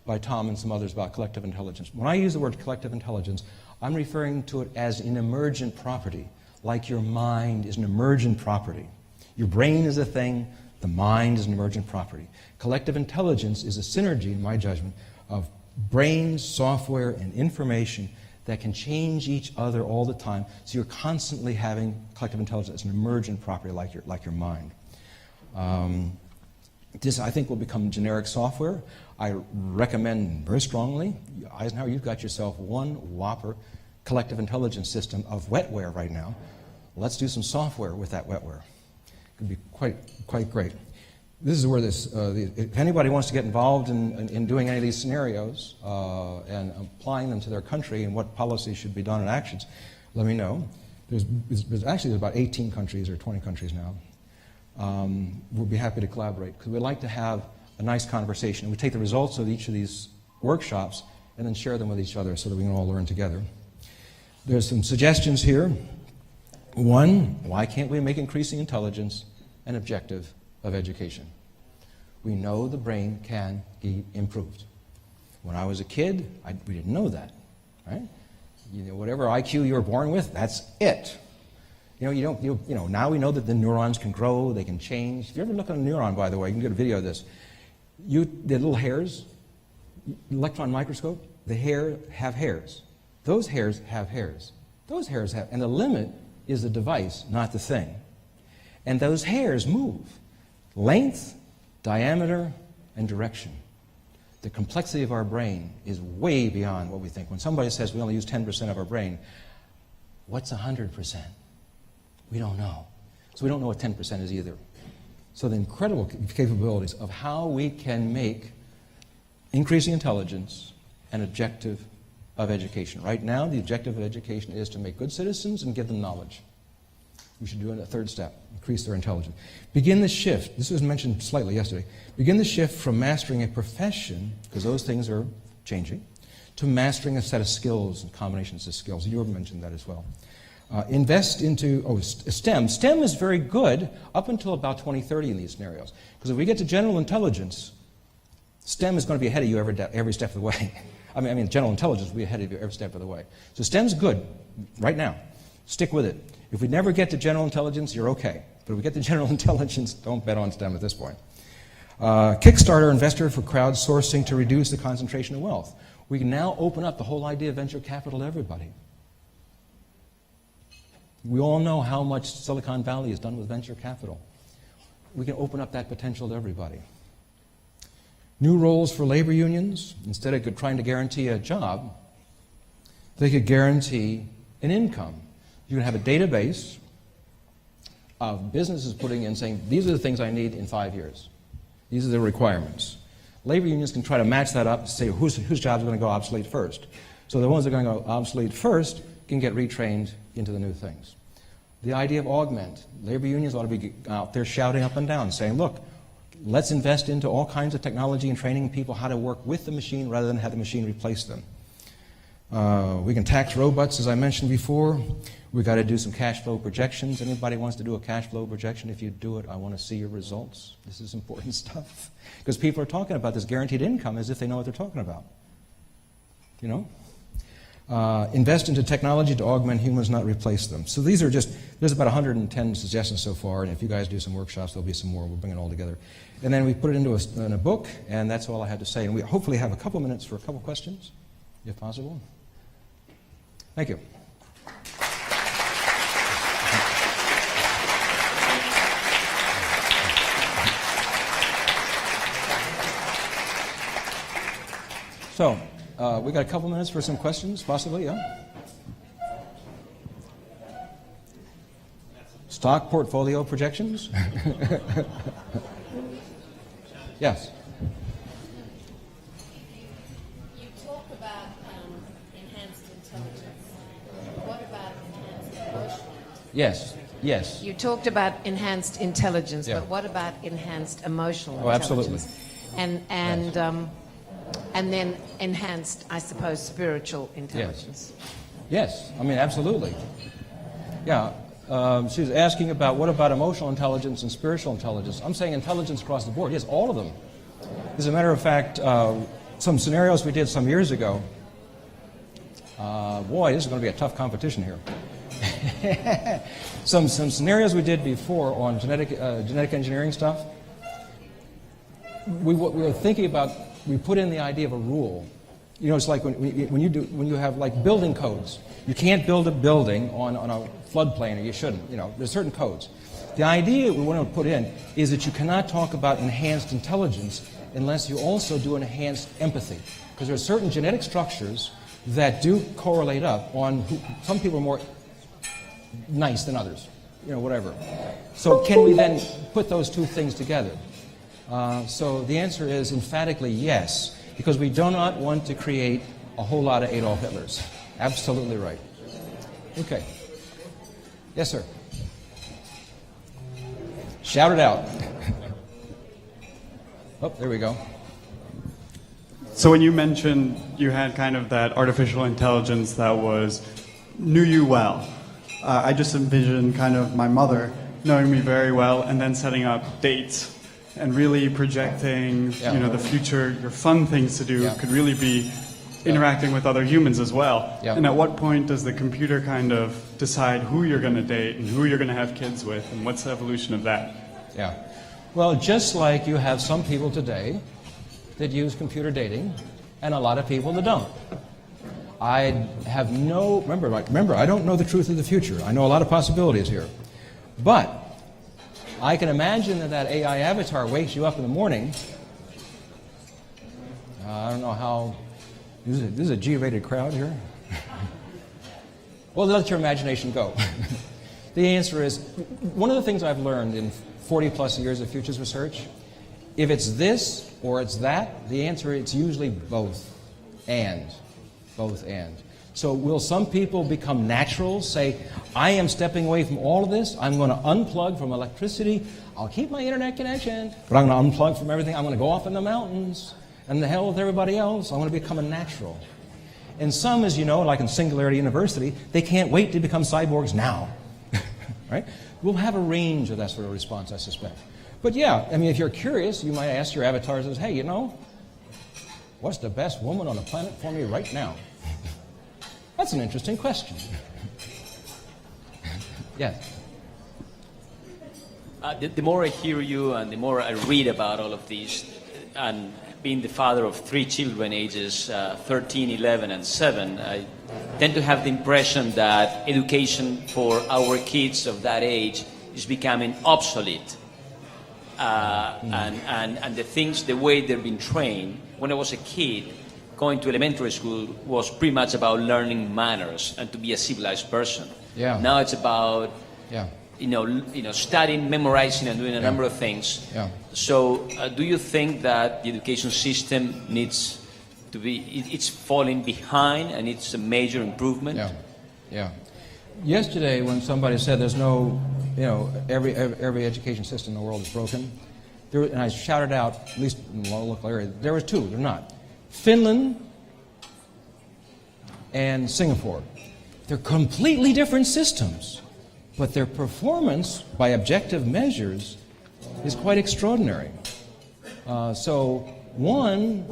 by Tom and some others about collective intelligence. When I use the word collective intelligence, I'm referring to it as an emergent property, like your mind is an emergent property. Your brain is a thing, the mind is an emergent property. Collective intelligence is a synergy, in my judgment, of brains, software, and information that can change each other all the time. So you're constantly having collective intelligence as an emergent property like your mind. This, I think, will become generic software. I recommend very strongly, Eisenhower, you've got yourself one whopper collective intelligence system of wetware right now. Let's do some software with that wetware. It could be quite great. This is where if anybody wants to get involved in doing any of these scenarios and applying them to their country and what policies should be done and actions, let me know. There's actually about 18 countries or 20 countries now. We'll be happy to collaborate because we'd like to have a nice conversation. We take the results of each of these workshops and then share them with each other so that we can all learn together. There's some suggestions here. One, why can't we make increasing intelligence an objective of education? We know the brain can be improved. When I was a kid, we didn't know that, right? Whatever IQ you were born with, that's it. Now we know that the neurons can grow, they can change. If you ever look at a neuron, by the way, you can get a video of this. The little hairs, electron microscope, the hair have hairs. Those hairs have hairs. Those hairs have, and the limit is the device, not the thing. And those hairs move. Length, diameter, and direction. The complexity of our brain is way beyond what we think. When somebody says we only use 10% of our brain, what's 100%? We don't know. So we don't know what 10% is either. So the incredible capabilities of how we can make increasing intelligence an objective of education. Right now, the objective of education is to make good citizens and give them knowledge. We should do it in a third step, increase their intelligence. Begin the shift, this was mentioned slightly yesterday, begin the shift from mastering a profession, because those things are changing, to mastering a set of skills and combinations of skills. You mentioned that as well. Invest into STEM. STEM is very good up until about 2030 in these scenarios. Because if we get to general intelligence, STEM is going to be ahead of you every step of the way. I mean, general intelligence will be ahead of you every step of the way. So STEM's good right now. Stick with it. If we never get to general intelligence, you're okay. But if we get to general intelligence, don't bet on STEM at this point. Kickstarter investor for crowdsourcing to reduce the concentration of wealth. We can now open up the whole idea of venture capital to everybody. We all know how much Silicon Valley has done with venture capital. We can open up that potential to everybody. New roles for labor unions. Instead of trying to guarantee a job, they could guarantee an income. You can have a database of businesses putting in saying, these are the things I need in 5 years. These are the requirements. Labor unions can try to match that up and say whose jobs are going to go obsolete first. So the ones that are going to go obsolete first can get retrained into the new things. The idea of augment. Labor unions ought to be out there shouting up and down, saying, look, let's invest into all kinds of technology and training people how to work with the machine rather than have the machine replace them. We can tax robots, as I mentioned before. We've got to do some cash flow projections. Anybody wants to do a cash flow projection? If you do it, I want to see your results. This is important stuff. Because people are talking about this guaranteed income as if they know what they're talking about. You know? Invest into technology to augment humans, not replace them. So these are there's about 110 suggestions so far, and if you guys do some workshops, there'll be some more. We'll bring it all together. And then we put it into in a book, and that's all I had to say. And we hopefully have a couple minutes for a couple questions, if possible. Thank you. So, we got a couple minutes for some questions, possibly, yeah? Stock portfolio projections? Yes. You talk about enhanced intelligence. What about enhanced emotional intelligence? Yes. You talked about enhanced intelligence, Yeah. but what about enhanced emotional Oh, absolutely. intelligence? And then enhanced, I suppose, spiritual intelligence. Yes, I mean, absolutely. Yeah, she was asking about what about emotional intelligence and spiritual intelligence. I'm saying intelligence across the board. Yes, all of them. As a matter of fact, some scenarios we did some years ago, boy, this is going to be a tough competition here. Some scenarios we did before on genetic engineering stuff, we were thinking about, we put in the idea of a rule. You know, it's like when you have like building codes. You can't build a building on a floodplain, or you shouldn't. You know, there's certain codes. The idea we want to put in is that you cannot talk about enhanced intelligence unless you also do enhanced empathy, because there are certain genetic structures that do correlate up on some people are more nice than others. You know, whatever. So can we then put those two things together? So the answer is emphatically yes, because we do not want to create a whole lot of Adolf Hitlers. Absolutely right. Okay. Yes, sir. Shout it out. Oh, there we go. So when you mentioned you had kind of that artificial intelligence that was knew you well. I just envision kind of my mother knowing me very well and then setting up dates and really projecting, the future, your fun things to do could really be interacting with other humans as well. Yeah. And at what point does the computer kind of decide who you're going to date and who you're going to have kids with, and what's the evolution of that? Yeah. Well, just like you have some people today that use computer dating and a lot of people that don't. I have remember, I don't know the truth of the future. I know a lot of possibilities here. But I can imagine that AI avatar wakes you up in the morning. I don't know how. This is a G-rated crowd here. Well, let your imagination go. The answer is, one of the things I've learned in 40 plus years of futures research, if it's this or it's that, the answer it's usually both and. Both and. So will some people become naturals, say, I am stepping away from all of this, I'm going to unplug from electricity, I'll keep my internet connection, but I'm going to unplug from everything, I'm going to go off in the mountains, and the hell with everybody else, I want to become a natural. And some, as you know, like in Singularity University, they can't wait to become cyborgs now. Right? We'll have a range of that sort of response, I suspect. But yeah, I mean, if you're curious, you might ask your avatars, hey, what's the best woman on the planet for me right now? That's an interesting question. Yes. The more I hear you and the more I read about all of these, and being the father of 3 children, ages 13, 11, and 7, I tend to have the impression that education for our kids of that age is becoming obsolete. And the way they've been trained. When I was a kid, going to elementary school was pretty much about learning manners and to be a civilized person. Yeah. Now it's about studying, memorizing, and doing a number of things. Yeah. So, do you think that the education system needs to be? It's falling behind, and it's a major improvement. Yeah. Yeah. Yesterday, when somebody said there's no, every education system in the world is broken, and I shouted out, at least in the local area, there were 2. They're not. Finland and Singapore. They're completely different systems, but their performance by objective measures is quite extraordinary. So one,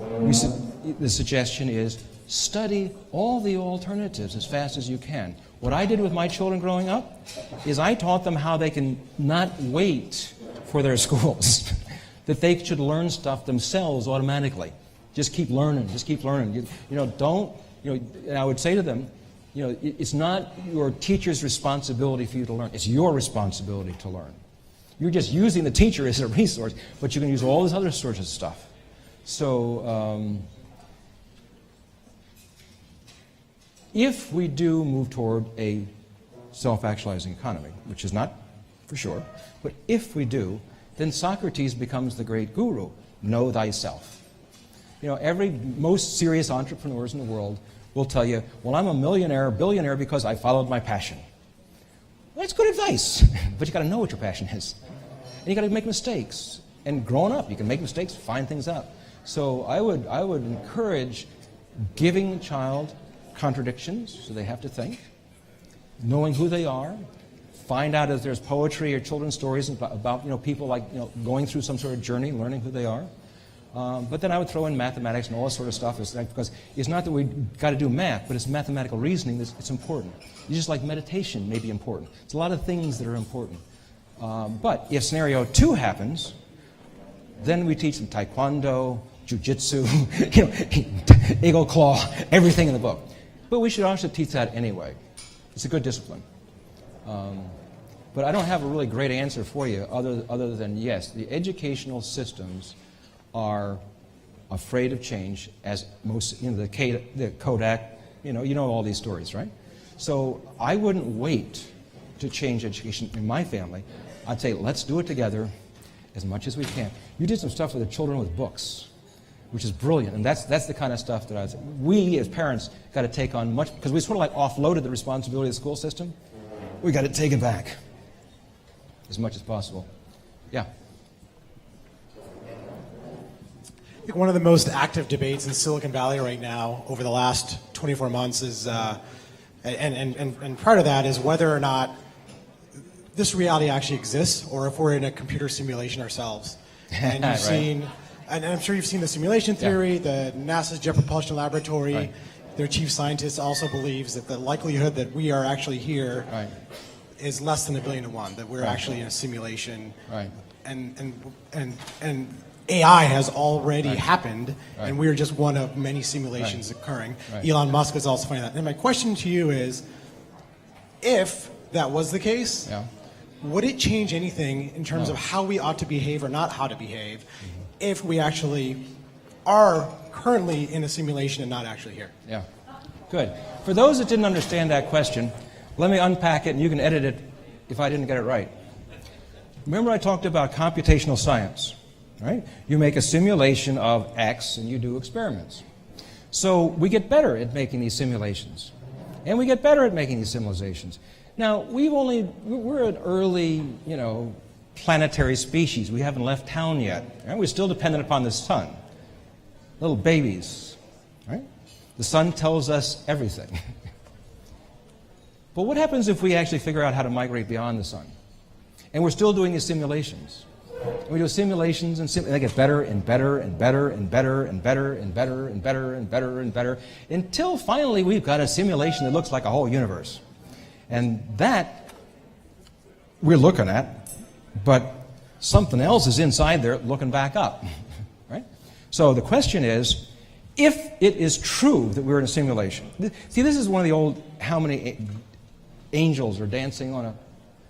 the suggestion is study all the alternatives as fast as you can. What I did with my children growing up is I taught them how they can not wait for their schools, that they should learn stuff themselves automatically. Just keep learning, and I would say to them, it's not your teacher's responsibility for you to learn. It's your responsibility to learn. You're just using the teacher as a resource, but you can use all this other sorts of stuff. So if we do move toward a self-actualizing economy, which is not for sure, but if we do, then Socrates becomes the great guru. Know thyself. Most serious entrepreneurs in the world will tell you, well, I'm a billionaire because I followed my passion. Well, that's good advice, but you got to know what your passion is. And you got to make mistakes. And growing up, you can make mistakes, find things out. So I would encourage giving the child contradictions, so they have to think, knowing who they are, find out if there's poetry or children's stories about people going through some sort of journey, learning who they are. But then I would throw in mathematics and all this sort of stuff, because it's not that we've got to do math, but it's mathematical reasoning that's important. It's just like meditation may be important. It's a lot of things that are important. But if scenario 2 happens, then we teach them taekwondo, jiu-jitsu, eagle claw, everything in the book. But we should also teach that anyway. It's a good discipline. But I don't have a really great answer for you other than, yes, the educational systems are afraid of change, as most, the Kodak, you know all these stories, right? So I wouldn't wait to change education in my family. I'd say, let's do it together as much as we can. You did some stuff with the children with books, which is brilliant, and that's the kind of stuff that I would say. We, as parents, got to take on much, because we sort of offloaded the responsibility of the school system. We got to take it back as much as possible. Yeah. One of the most active debates in Silicon Valley right now over the last 24 months is And part of that is whether or not this reality actually exists, or if we're in a computer simulation ourselves. And you've Right. seen, and I'm sure you've seen the simulation theory, the NASA's Jet Propulsion Laboratory. Right. Their chief scientist also believes that the likelihood that we are actually here Right. is less than 1,000,000,000 to 1, that we're actually in a simulation. Right. And AI has already happened, Right. and we're just one of many simulations occurring. Right. Elon Musk is also finding that. And my question to you is, if that was the case, Yeah. would it change anything in terms No. of how we ought to behave or not how to behave if we actually are currently in a simulation and not actually here? Yeah. Good. For those that didn't understand that question, let me unpack it, and you can edit it if I didn't get it right. Remember I talked about computational science, right? You make a simulation of X and you do experiments. So we get better at making these simulations. And we get better at making these simulations. Now, we're an early, planetary species. We haven't left town yet. Right? We're still dependent upon the sun. Little babies, right? The sun tells us everything. But what happens if we actually figure out how to migrate beyond the sun? And we're still doing these simulations. And we do simulations and they get better and better and better and better and better and better and better and better and better until finally we've got a simulation that looks like a whole universe. And that we're looking at, but something else is inside there looking back up. Right? So the question is, if it is true that we're in a simulation. See, this is one of the old, how many angels are dancing on a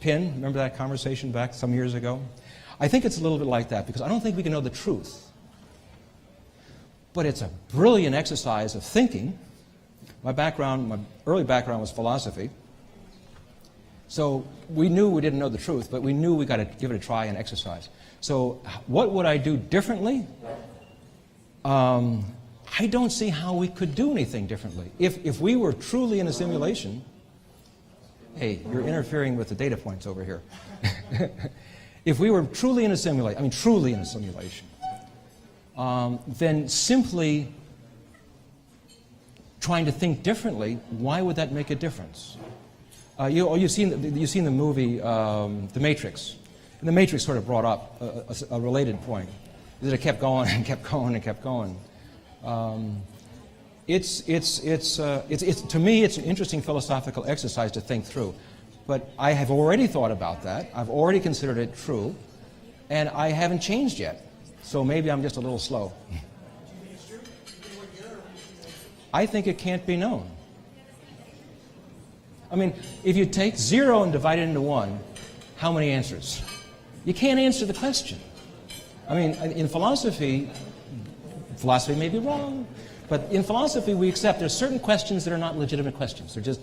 pin? Remember that conversation back some years ago? I think it's a little bit like that, because I don't think we can know the truth. But it's a brilliant exercise of thinking. My early background was philosophy. So we knew we didn't know the truth, but we knew we got to give it a try and exercise. So what would I do differently? I don't see how we could do anything differently. If we were truly in a simulation, hey, you're interfering with the data points over here. If we were truly in a simulation, then simply trying to think differently, why would that make a difference? You've seen the movie The Matrix. And The Matrix sort of brought up a related point, that it kept going and kept going and kept going. To me, it's an interesting philosophical exercise to think through. But I have already thought about that. I've already considered it true. And I haven't changed yet. So maybe I'm just a little slow. I think it can't be known. I mean, if you take 0 and divide it into 1, how many answers? You can't answer the question. I mean, in philosophy may be wrong, but in philosophy we accept there's certain questions that are not legitimate questions. They're just.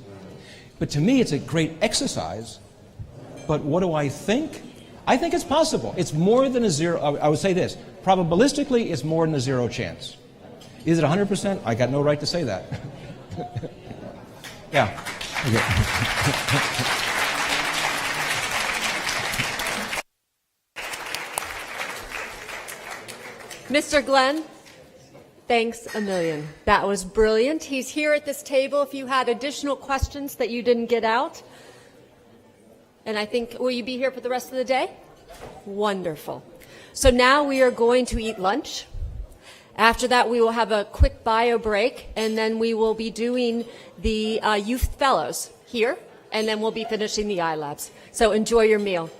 But to me, it's a great exercise. But what do I think? I think it's possible. It's more than a 0. I would say this. Probabilistically, it's more than a 0 chance. Is it 100%? I got no right to say that. Yeah. Okay. Mr. Glenn, thanks a million. That was brilliant. He's here at this table if you had additional questions that you didn't get out. And I think, will you be here for the rest of the day? Wonderful. So now we are going to eat lunch. After that, we will have a quick bio break, and then we will be doing the Youth Fellows here, and then we'll be finishing the iLabs. So enjoy your meal.